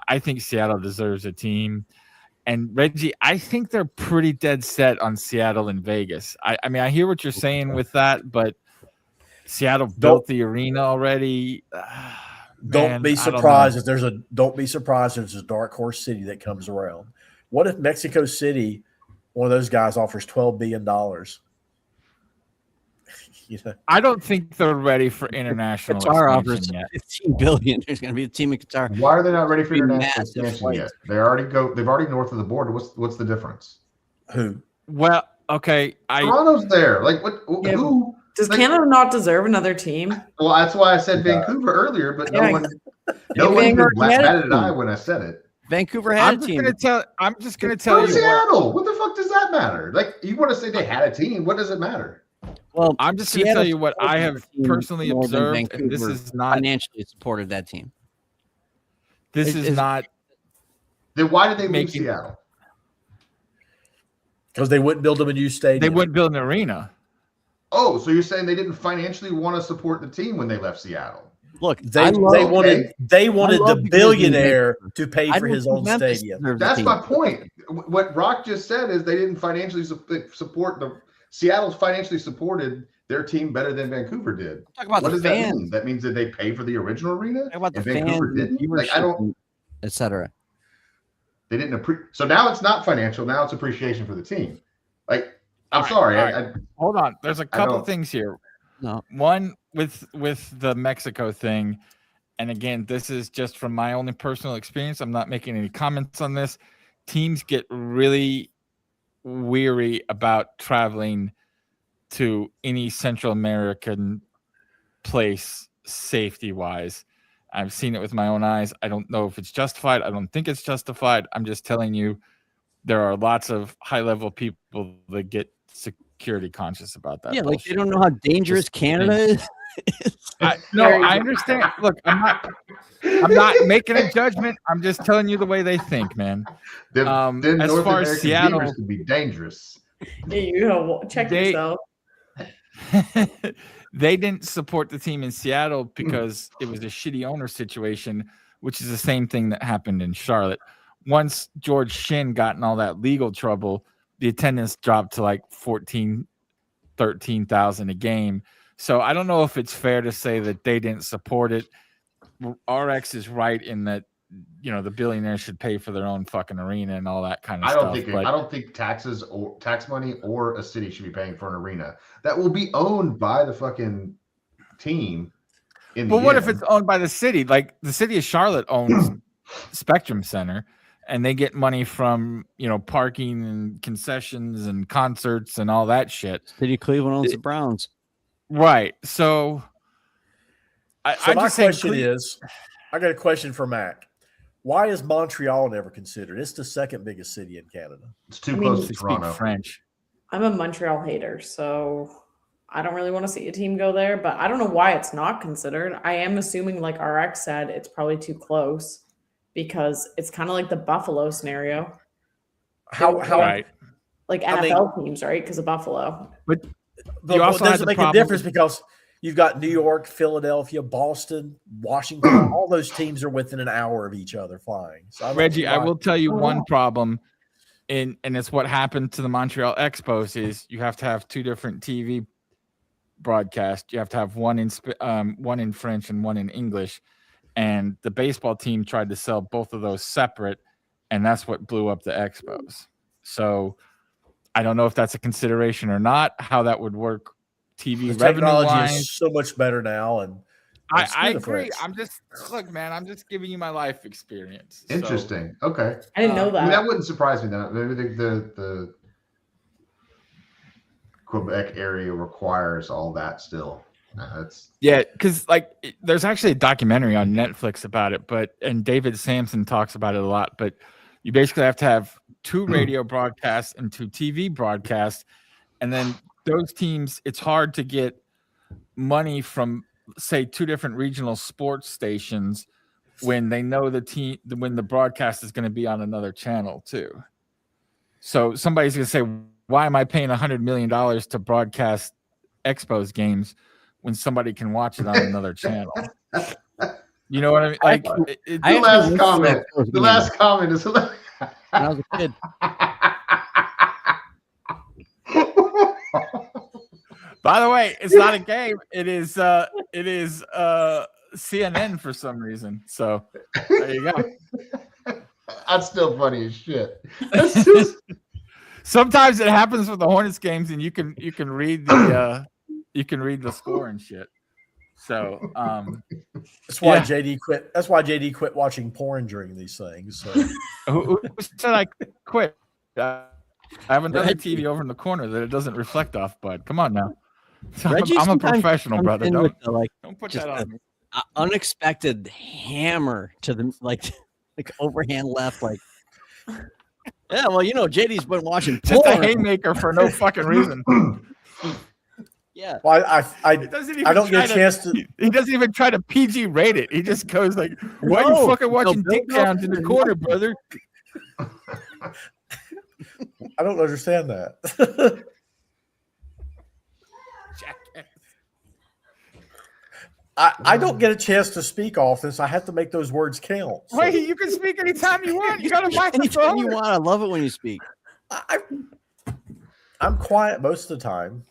I think Seattle deserves a team. And Reggie, I think they're pretty dead set on Seattle and Vegas. I mean, I hear what you're saying with that, but Seattle built the arena already. Don't be surprised if there's a dark horse city that comes around. What if Mexico City, one of those guys, offers $12 billion? I don't think they're ready for international Qatar offers expansion yet. 15 billion. There's going to be a team in Qatar. Why are they not ready for Be international massive expansion yet? They've already north of the border. What's the difference? Who? Well, okay, Toronto's there. Like what? Yeah. Who? Does like, Canada not deserve another team? Well, that's why I said Vancouver earlier, but no one Vancouver batted an eye when I said it. Vancouver had a team. I'm just gonna tell you. Seattle. What the fuck does that matter? Like, you want to say they had a team? What does it matter? Well, I'm just going to tell you what I have personally observed, and this is not financially supported that team. This is not. Then why did they leave Seattle? Because they wouldn't build them a new stadium. They wouldn't build an arena. Oh, so you're saying they didn't financially want to support the team when they left Seattle? Look, they wanted the billionaire to pay for his own stadium. That's my point. What Brock just said is they didn't financially support the Seattle's financially supported their team better than Vancouver did. Talk about what the does fans. that mean? That means that they pay for the original arena. Talk about the Vancouver fans, didn't. Like, I don't, etc. They didn't so now it's not financial. Now it's appreciation for the team. Like, I'm sorry. Right. Hold on. There's a couple things here. No. One with the Mexico thing, and again, this is just from my own personal experience. I'm not making any comments on this. Teams get really weary about traveling to any Central American place safety wise. I've seen it with my own eyes. I don't know if it's justified. I don't think it's justified. I'm just telling you, there are lots of high level people that get security conscious about that. Yeah, bullshit. like they don't know how dangerous Canada is. I understand. Look, I'm not making a judgment. I'm just telling you the way they think, man. Then as North far as American Seattle, beavers could be dangerous. Yeah, check yourself. They didn't support the team in Seattle because it was a shitty owner situation, which is the same thing that happened in Charlotte. Once George Shin got in all that legal trouble, the attendance dropped to like 13,000 a game. So I don't know if it's fair to say that they didn't support it. RX is right in that, you know, the billionaires should pay for their own fucking arena and all that kind of stuff. I don't think taxes or tax money or a city should be paying for an arena that will be owned by the fucking team. But what if it's owned by the city? Like the city of Charlotte owns Spectrum Center, and they get money from, you know, parking and concessions and concerts and all that shit. City of Cleveland owns the Browns. Right. So my question is, I got a question for Mac. Why is Montreal never considered? It's the second biggest city in Canada. It's too close to Toronto. Toronto. French. I'm a Montreal hater, so I don't really want to see a team go there, but I don't know why it's not considered. I am assuming, like RX said, it's probably too close because it's kind of like the Buffalo scenario. How right? Like NFL teams, right? Because of Buffalo. But you also doesn't make a difference because you've got New York, Philadelphia, Boston, Washington. All those teams are within an hour of each other flying. So Reggie, I will tell you one problem, and it's what happened to the Montreal Expos is you have to have two different TV broadcasts. You have to have one in French and one in English. And the baseball team tried to sell both of those separate, and that's what blew up the Expos. So I don't know if that's a consideration or not, how that would work TV technology is so much better now, and I agree. I'm just man. I'm just giving you my life experience. Interesting. Okay, I didn't know that. I mean, that wouldn't surprise me. That maybe the Quebec area requires all that still. Because like there's actually a documentary on Netflix about it, and David Sampson talks about it a lot. But you basically have to have two radio broadcasts and two TV broadcasts, and then those teams, it's hard to get money from, say, two different regional sports stations when they know when the broadcast is going to be on another channel too. So somebody's going to say, why am I paying $100 million to broadcast Expos games when somebody can watch it on another channel? You know what I mean? Like the last comment. The last comment is when I was a kid. By the way, it's not a game. It is CNN for some reason. So there you go. That's still funny as shit. Sometimes it happens with the Hornets games, and you can read the score and shit. So that's why JD quit. That's why JD quit watching porn during these things. So. Who said I quit? I have another TV over in the corner that it doesn't reflect off. But come on now, I'm a professional, brother. Don't put that on me. Unexpected hammer to the like overhand left, like. Yeah, well, JD's been watching porn. Just a haymaker for no fucking reason. Yeah. Well, I don't get a chance to. He doesn't even try to PG rate it. He just goes like, "Why are you fucking watching dick downs in the corner, brother?" I don't understand that. I don't get a chance to speak often, so I have to make those words count. So. Wait, you can speak anytime you want. You got a microphone. Anytime you want. I love it when you speak. I'm quiet most of the time.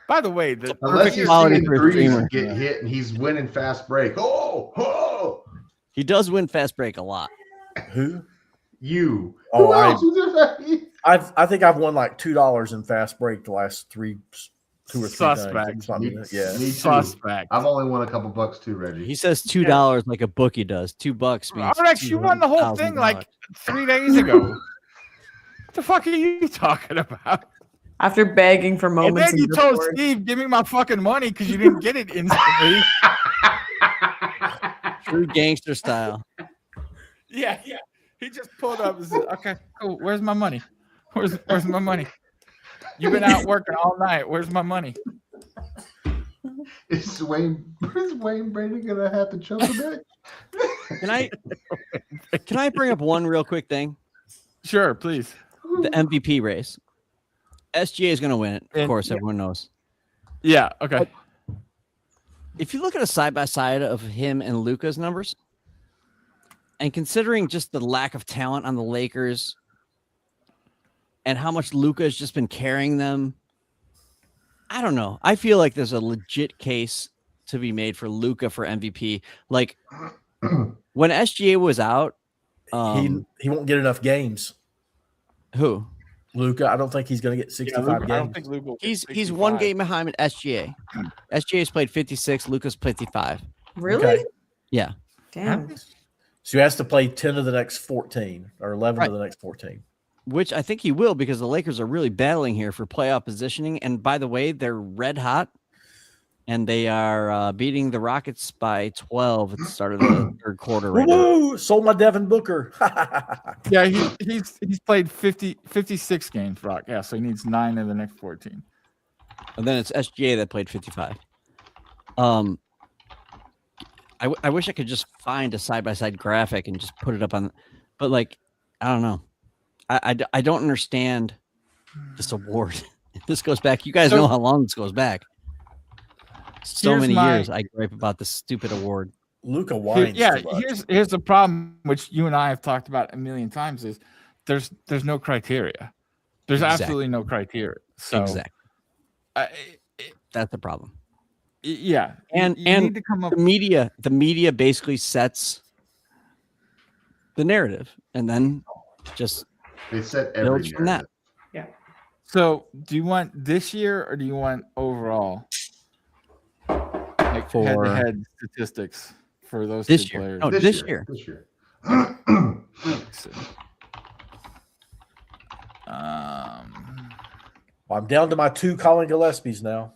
By the way, unless you're seeing threes get hit and he's winning fast break. Oh! He does win fast break a lot. Who? You. Oh, I think I've won like $2 in fast break the last two or three suspect. Times. Yeah, me suspect. I've only won a couple bucks too, Reggie. He says $2 like a bookie does. $2 means. RX, you won the whole thing like 3 days ago. What the fuck are you talking about? After begging for moments. And then you told Steve, "Give me my fucking money," because you didn't get it instantly. True gangster style. Yeah. He just pulled up and said, "Okay, cool. Where's my money? Where's my money? You've been out working all night. Where's my money?" Is Wayne Brady gonna have to choke a bit? Can I bring up one real quick thing? Sure, please. The MVP race. SGA is going to win it. Of course, everyone knows. Yeah, okay. But if you look at a side-by-side of him and Luka's numbers, and considering just the lack of talent on the Lakers and how much Luka has just been carrying them, I don't know. I feel like there's a legit case to be made for Luka for MVP. Like, when SGA was out, he won't get enough games. Who? Luka, I don't think he's going to get 65 games. I don't think Luka he's 1 game behind SGA. SGA's played 56. Luka's played 55. Really? Okay. Yeah. Damn. So he has to play 10 of the next 14 or 11 of the next 14. Which I think he will, because the Lakers are really battling here for playoff positioning. And by the way, they're red hot. And they are beating the Rockets by 12 at the start of the third quarter. Right Woo! Sold my Devin Booker. Yeah, he's played 56 games, Rock. Yeah, so he needs 9 in the next 14. And then it's SGA that played 55. I wish I could just find a side-by-side graphic and just put it up on. But, like, I don't know. I don't understand this award. This goes back. You guys know how long this goes back. So many years I gripe about this stupid award. Luka whines. Here's the problem, which you and I have talked about a million times, is there's no criteria. There's absolutely no criteria. So exactly. That's the problem. Yeah. And you need to come up. The media basically sets the narrative and then just they set every from that. Yeah. So do you want this year or do you want overall? Like for head-to-head statistics for those this two year. players. No, this year. This year. I'm down to my 2 Colin Gillespies now.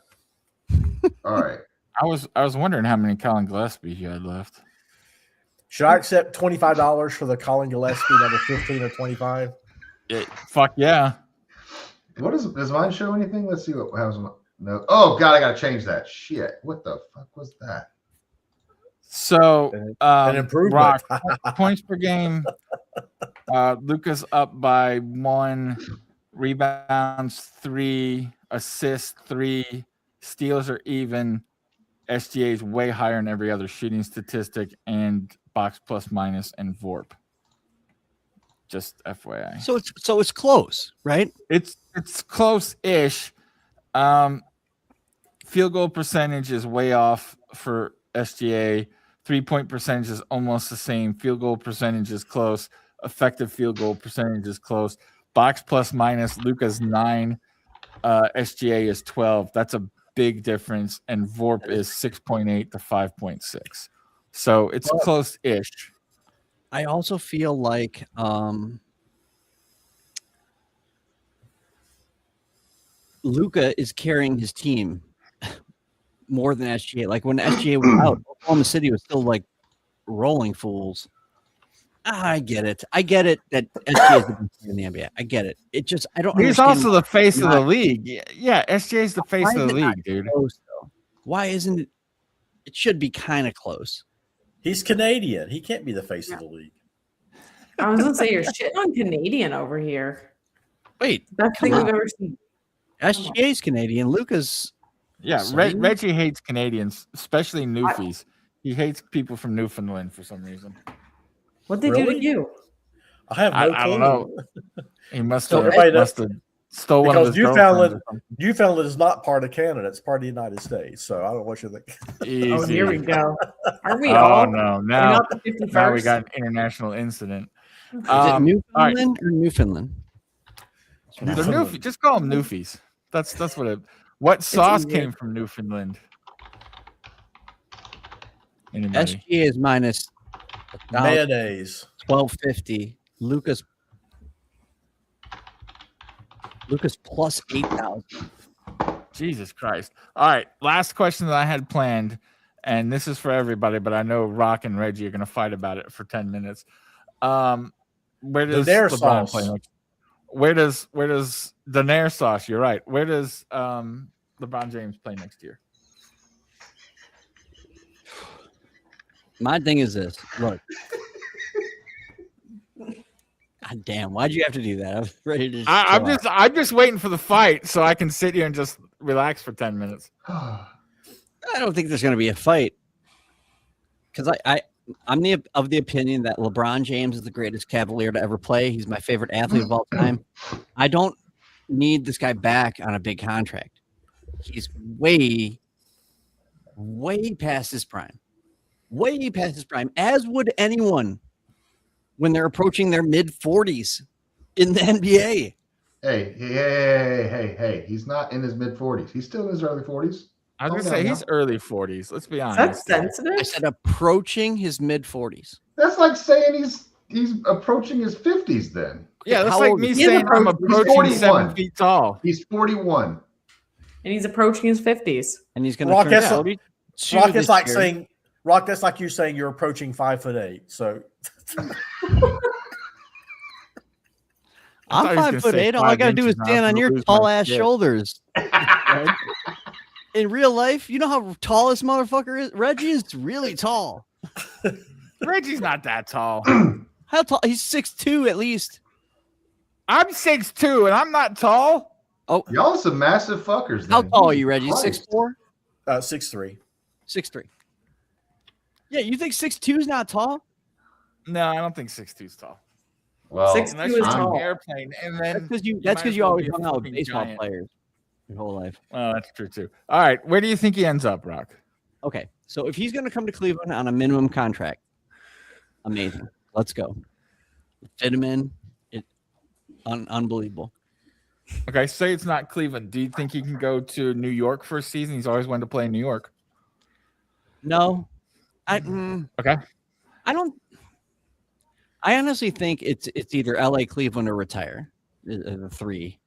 All right. I was wondering how many Colin Gillespies you had left. Should I accept $25 for the Colin Gillespie number 15 or 25? Fuck yeah. What does mine show anything? Let's see what happens. No. Oh God, I gotta change that. Shit. What the fuck was that? So, An improvement. Rock, points per game. Luka's up by 1, rebounds 3, assists 3, steals are even. SGA is way higher in every other shooting statistic and box plus minus and VORP. Just FYI. So it's close, right? It's close-ish. Field goal percentage is way off for SGA. 3-point percentage is almost the same. Field goal percentage is close. Effective field goal percentage is close. Box plus minus, Luka's 9. SGA is 12. That's a big difference. And VORP is 6.8 to 5.6. So it's close-ish. I also feel like Luka is carrying his team more than SGA. Like when SGA was out, Oklahoma City was still like rolling fools. I get it that SGA is the best player in the NBA. I get it. It just I don't. He's understand also the face of the not- league. Yeah, SGA is the face Why of is the it not league, dude. close, though? Why isn't it? It should be kind of close. He's Canadian. He can't be the face of the league. I was gonna say you're shitting on Canadian over here. Wait, Best thing we've ever seen. SGA's Canadian. Luka's Yeah, Sorry? Reggie hates Canadians, especially Newfies. He hates people from Newfoundland for some reason. What'd they do to Really? you? I have no clue. I don't know. He must So have everybody stole one of because his girlfriends Newfoundland, or something. Newfoundland is not part of Canada. It's part of the United States. So I don't know what you think. Oh, here we Easy. go. Aren't we Oh all? no! Are we Now, not the 51st? now we got an international incident. is it All right. Newfoundland or Newfoundland? They're Newfoundland. Newfie. Just call them Newfies. That's what it. What sauce easier. came from Newfoundland? Anybody? SGA is minus Mayonnaise. 1250. Luka's plus 8,000. Jesus Christ! All right, last question that I had planned, and this is for everybody, but I know Rock and Reggie are going to fight about it for 10 minutes. Where does Nair LeBron sauce. play next? Where does the Nair sauce? You're right. Where does LeBron James play next year? My thing is this. Look. God damn, why'd you have to do that? I was ready to I'm just waiting for the fight so I can sit here and just relax for 10 minutes. I don't think there's going to be a fight. Because I'm of the opinion that LeBron James is the greatest Cavalier to ever play. He's my favorite athlete of all time. I don't need this guy back on a big contract. He's way past his prime. Way past his prime, as would anyone when they're approaching their mid-40s in the NBA. Hey. He's not in his mid-40s. He's still in his early 40s. I was going to Calm say down he's now. early 40s. Let's be honest. That's I sensitive. said approaching his mid-40s. That's like saying he's approaching his 50s then. Yeah, that's How like old me is he? saying I'm He's approaching 41. 7 feet tall. He's 41. And he's approaching his 50s. And he's going Rock, to that's turn like- 42 Rock, this it's like year. saying Rock, that's like you saying you're approaching 5'8". So I I'm thought he was gonna say 5'8". All I 5 gotta do is inches, and I was stand on gonna your lose my tall ass shit. shoulders. Right? In real life, you know how tall this motherfucker is? Reggie is really tall. Reggie's not that tall. How tall? He's 6'2" at least. I'm 6'2", and I'm not tall. Y'all some massive fuckers. How then. tall are you, Reggie? Christ. 6'4"? 6'3". 6'3". Yeah, you think 6'2" is not tall? No, I don't think 6'2" is tall. Well, 6'2" Unless is you're on tall. an airplane, and then That's might because as you well always be a hung out with fucking baseball giant. players your whole life. Oh, that's true too. All right, where do you think he ends up, Rock? Okay, so if he's going to come to Cleveland on a minimum contract, amazing. Let's go. Fit him in. Unbelievable. Okay, say it's not Cleveland. Do you think he can go to New York for a season? He's always wanted to play in New York. No, Okay. I don't. I honestly think it's either LA, Cleveland, or retire. The three.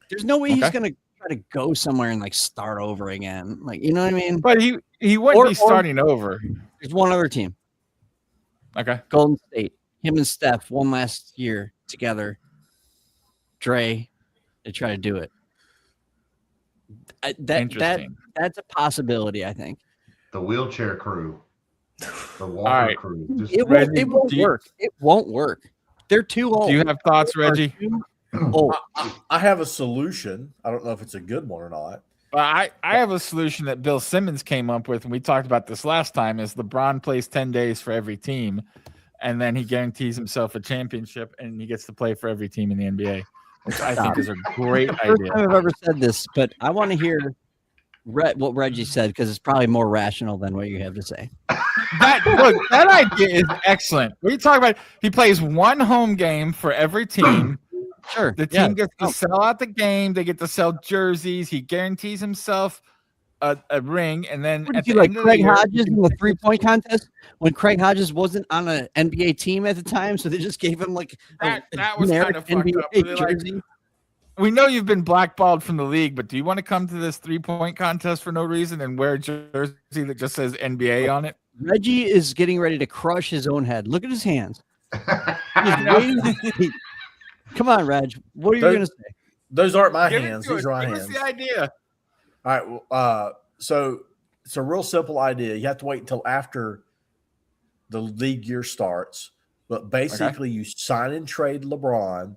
There's no way he's Okay. gonna try to go somewhere and like start over again. Like, you know what I mean? But he would Or- be starting over. There's one other team, Okay. Golden State. Him and Steph, one last year together. Dre, they try to do it. That's Interesting. a possibility. I think. the wheelchair crew. The Walker right. crew. Just It won't work. It won't work. They're too old. Do you have thoughts, Reggie? Oh, I have a solution. I don't know if it's a good one or not. Well, I have a solution that Bill Simmons came up with, and we talked about this last time, is LeBron plays 10 days for every team, and then he guarantees himself a championship, and he gets to play for every team in the NBA, which I think is a great the first idea. time I've ever said this, but I want to hear what Reggie said because it's probably more rational than what you have to say. That idea is excellent. What are you talking about? He plays one home game for every team. Sure. The team gets to sell out the game. They get to sell jerseys. He guarantees himself a ring, and then What at did the you end of the Craig year, Hodges in the 3-point contest when Craig Hodges wasn't on an NBA team at the time, so they just gave him like that a was generic kind of fucked up. NBA Really, like, jersey. we know you've been blackballed from the league, but do you want to come to this 3-point contest for no reason and wear a jersey that just says NBA on it? Reggie is getting ready to crush his own head. Look at his hands. He's waiting. Come on, Reg. What are you going to say? Those aren't my Give hands. it to These us. are my Give us hands. the idea. All right. So it's a real simple idea. You have to wait until after the league year starts. But basically, you sign and trade LeBron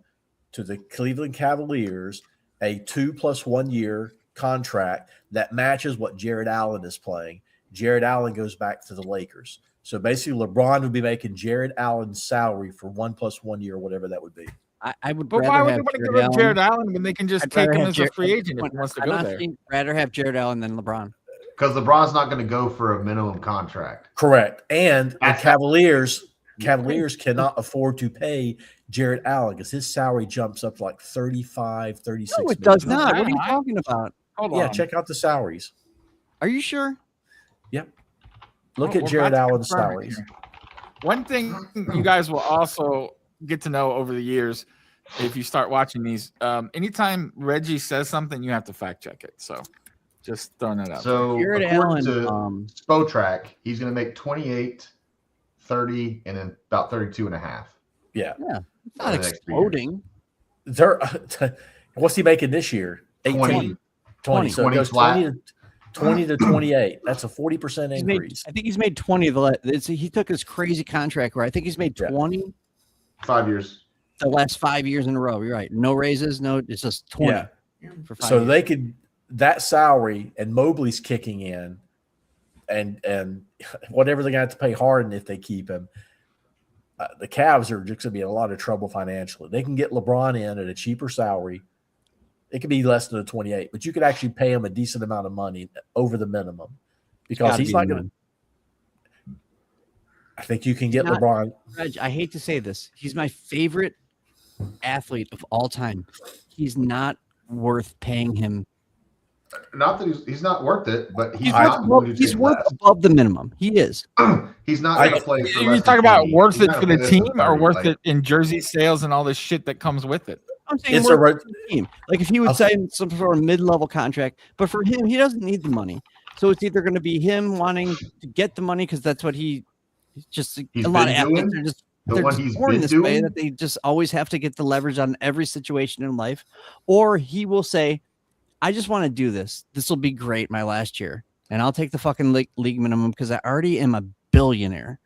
to the Cleveland Cavaliers a 2+1 year contract that matches what Jared Allen is playing. Jared Allen goes back to the Lakers. So basically, LeBron would be making Jared Allen's salary for 1+1 year, whatever that would be. I would But rather why would have they want to Jared give up Allen. Jared Allen when they can just I'd take rather him have as a Jared- free agent if he wants to I'd go there? honestly rather have Jared Allen than LeBron. Because LeBron's not going to go for a minimum contract. Correct. And the That's- Cavaliers cannot afford to pay Jared Allen because his salary jumps up to like 35, 36 No, it million. does not. What are you talking about? Hold Yeah, on. check out the salaries. Are you sure? Yep. Look Well, at we're Jared about to Allen's confirm it salaries. here. One thing you guys will also get to know over the years, if you start watching these, anytime Reggie says something, you have to fact check it. So just throwing that out. So Jared according Allen, to Spotrac, he's going to make 28, 30, and then about 32 and a half. Yeah. It's not the next exploding. They're, what's he making this year? 20. 20. So it 20 goes flat. 20 to 28. That's a 40% He's made, increase. I think he's made 20. He took his crazy contract where I think he's made 20 5 years. the last 5 years in a row. You're right. No raises. No, it's just 20 Yeah. for 5 So years. they could that salary and Mobley's kicking in and whatever they're going to have to pay Harden if they keep him. The Cavs are just going to be in a lot of trouble financially. They can get LeBron in at a cheaper salary. It could be less than a 28, but you could actually pay him a decent amount of money over the minimum because Gotta he's be not the going to. I think you can get Not- LeBron. Reg, I hate to say this. He's my favorite athlete of all time. He's not worth paying him. Not that he's not worth it, but he's He's not worth, going to he's take worth less. above the minimum. He is. He's not going to play for You less talk than about 20. worth He's it not for gonna the play less team than or 30, worth like- it in jersey sales and all this shit that comes with it? I'm saying It's worth a re- it for the team. Like if he would sign some sort of mid-level contract, but for him, he doesn't need the money. So it's either going to be him wanting to get the money because that's what he's just He's a lot of been athletes doing, are just the they're one just he's born been this way doing. that they just always have to get the leverage on every situation in life, or he will say, "I just want to do this. This will be great my last year, and I'll take the fucking league minimum because I already am a billionaire."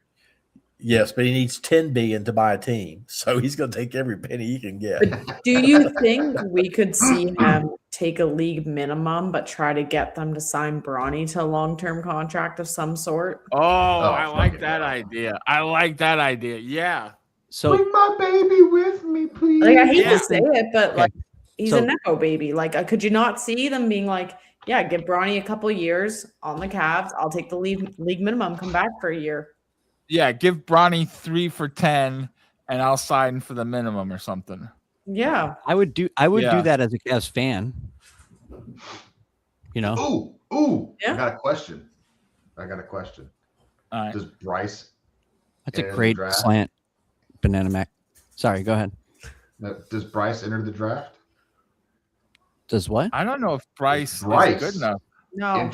Yes, but he needs $10 billion to buy a team, so he's going to take every penny he can get. Do you think we could see him take a league minimum, but try to get them to sign Bronny to a long-term contract of some sort? Oh, I like fucking that hell. idea. I like that idea. Yeah. So Bring my baby with me, please. Like I hate Yeah. to say it, but Okay. like he's So- a Nepo baby. Like, could you not see them being like, "Yeah, give Bronny a couple years on the Cavs. I'll take the league minimum. Come back for a year." Yeah. Give Bronny 3 for 10 and I'll sign for the minimum or something. Yeah, I would do Yeah. that as a Cavs fan. You know, Ooh. Yeah. I got a question. All right. Does Bryce that's a enter the great draft? slant, Banana Mac. Sorry, go ahead. Does Bryce enter the draft? Does what? I don't know if Bryce Bryce. is good enough. no.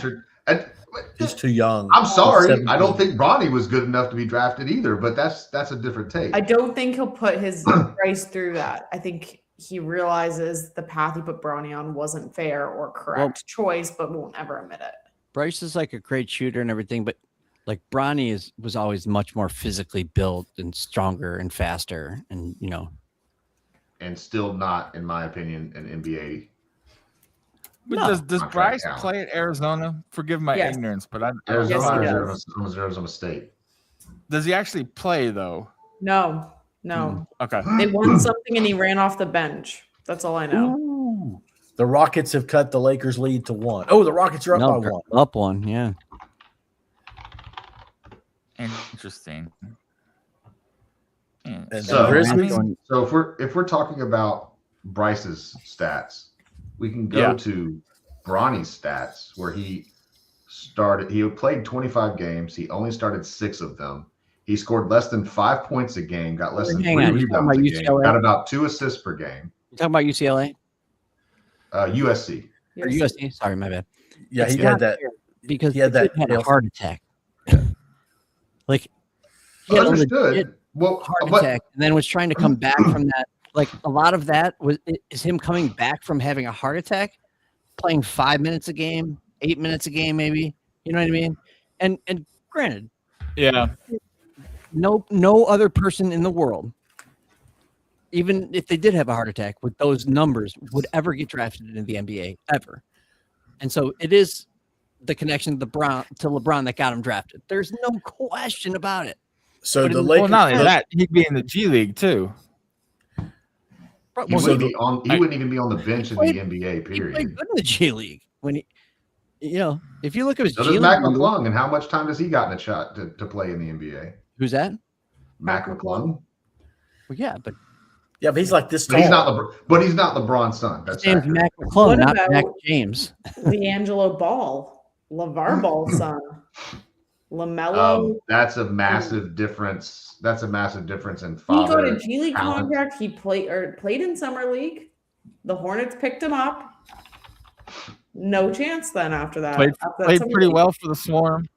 He's too young. I'm sorry. 17. I don't think Bronny was good enough to be drafted either, but that's a different take. I don't think he'll put his price through that. I think he realizes the path he put Bronny on wasn't fair or correct choice, but won't ever admit it. Bryce is like a great shooter and everything, but Like Bronny was always much more physically built and stronger and faster, and and still not, in my opinion, an NBA. But No. does Bryce play at Arizona? Forgive my Yes. ignorance, but I Arizona Yes, he or does. Arizona State. does he actually play though? No. Okay. They won something and he ran off the bench. That's all I know. Ooh. The Rockets have cut the Lakers' lead to 1. Oh, the Rockets are up by they're 1. Up 1, yeah. Interesting. And So, the Grizzlies. So if we're talking about Bryce's stats, we can go to Bronny's stats, where he played 25 games. He only started 6 of them. He scored less than 5 points a game, got less than 3 rebounds a game, got about 2 assists per game. You talking about UCLA? USC. Or USC? Sorry, my bad. Yeah, It's he had not that. fair because he had the kid that had a heart attack. Like he had a legit Understood. Well, heart but attack, and then was trying to come back from that. Like a lot of that is him coming back from having a heart attack, playing 5 minutes a game, 8 minutes a game, maybe. You know what I mean? And granted, Yeah. no other person in the world, even if they did have a heart attack with those numbers, would ever get drafted into the NBA ever. And so it is the connection to LeBron that got him drafted. There's no question about it. So But the in- Lakers. Well, not only that, he'd be in the G League too. Well, he wouldn't even be on the bench in the played- NBA. he Period. played good in the G League when he, if you look at his So G does League Mac numbers- McClung, and how much time has he gotten a shot to play in the NBA? who's that? Mac McClung. Well, yeah, but Yeah, but he's like this But he's tall. not. He's not LeBron's son. That's his name's accurate. Mac McClung, What not about- Mac James. LiAngelo Ball, LeVar Ball's son. LaMelo. That's a massive difference. That's a massive difference in He got father. a G League talent. contract. He played in summer league. The Hornets picked him up. No chance then after that. Played After that played summer pretty league. well for the Swarm.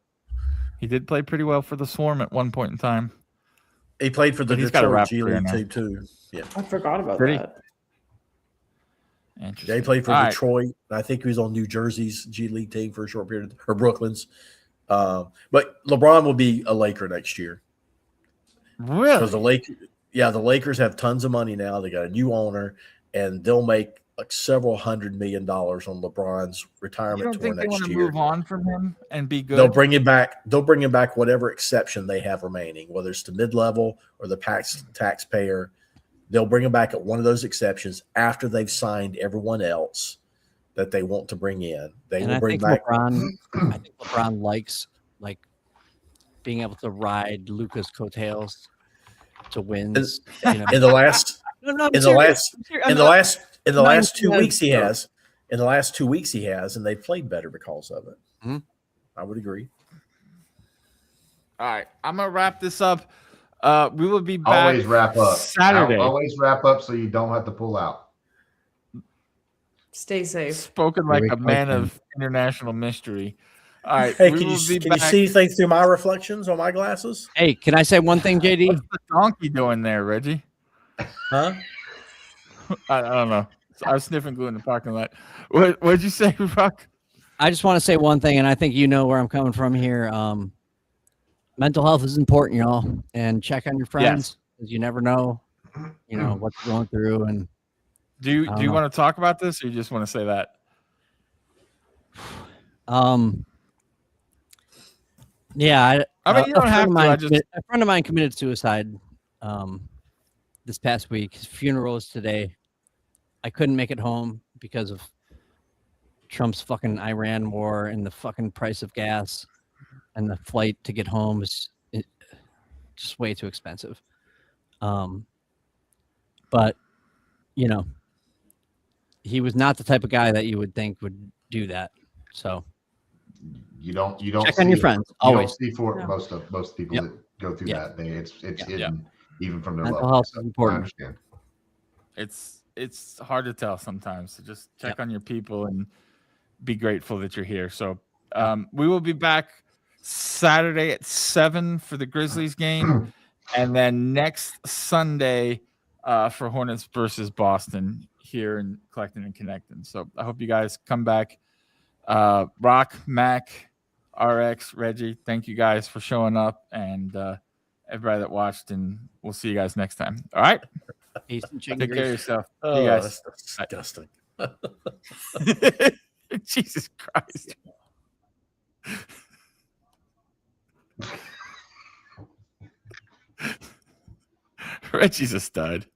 He did play pretty well for the Swarm at one point in time. He played for the But he's got a Detroit rap G career League now. team too. Yeah, I forgot about Did he? that. Interesting. yeah, he played for All right. Detroit. I think he was on New Jersey's G League team for a short period, or Brooklyn's. But LeBron will be a Laker next year because Really? the Lakers have tons of money now. They got a new owner, and they'll make like several $100 million on LeBron's You retirement don't tour think they want next to year. move on from him and be good? They'll bring him back. They'll bring him back whatever exception they have remaining, whether it's the mid-level or the taxpayer. They'll bring him back at one of those exceptions after they've signed everyone else that they want to bring in. They And will I bring think back. LeBron likes like being able to ride Luka's coattails to wins. In the last No, I'm in the serious. last I'm serious. in I'm the not- last in the I'm not last 2 even- weeks he has. In the last 2 weeks he has, and they've played better because of it. Mhm. I would agree. All right, I'm gonna wrap this up. We will be back Always wrap up. Saturday. Always wrap up so you don't have to pull out. Stay safe. Spoken like Very a man quick, of international mystery. All right, Hey, we can will be you back. see things through my reflections on my glasses? Hey, can I say one thing, JD? What's the donkey doing there, Reggie? Huh? I don't know. I was sniffing glue in the parking lot. What'd you say, Rock? I just want to say one thing, and I think you know where I'm coming from here. Mental health is important, y'all, and check on your friends because you never know, what they're going through. And Do you I don't know. want to talk about this, or you just want to say that? yeah, I mean, you don't have to. A friend of mine committed suicide this past week. His funeral is today. I couldn't make it home because of Trump's fucking Iran war and the fucking price of gas, and the flight to get home is just way too expensive. But he was not the type of guy that you would think would do that. So You don't check on your friends always. You don't see for No. most people Yep. that go through Yep. that. It's Yep. hidden even from their Mental loved health ones. is So important. I understand. It's hard to tell sometimes. So just check on your people and be grateful that you're here. So we will be back Saturday at 7 for the Grizzlies game, and then next Sunday for Hornets versus Boston here in Collecting and Connecting. So I hope you guys come back. Rock, Mac, RX, Reggie, thank you guys for showing up, and everybody that watched, and we'll see you guys next time. All right? Peace and Take care of chingers. yourself. See Oh, you guys. that's disgusting. Jesus Christ. Reggie's a stud.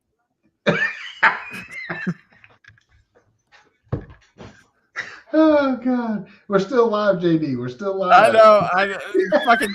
Oh God, we're still live, JD. We're still live. I know. I fucking.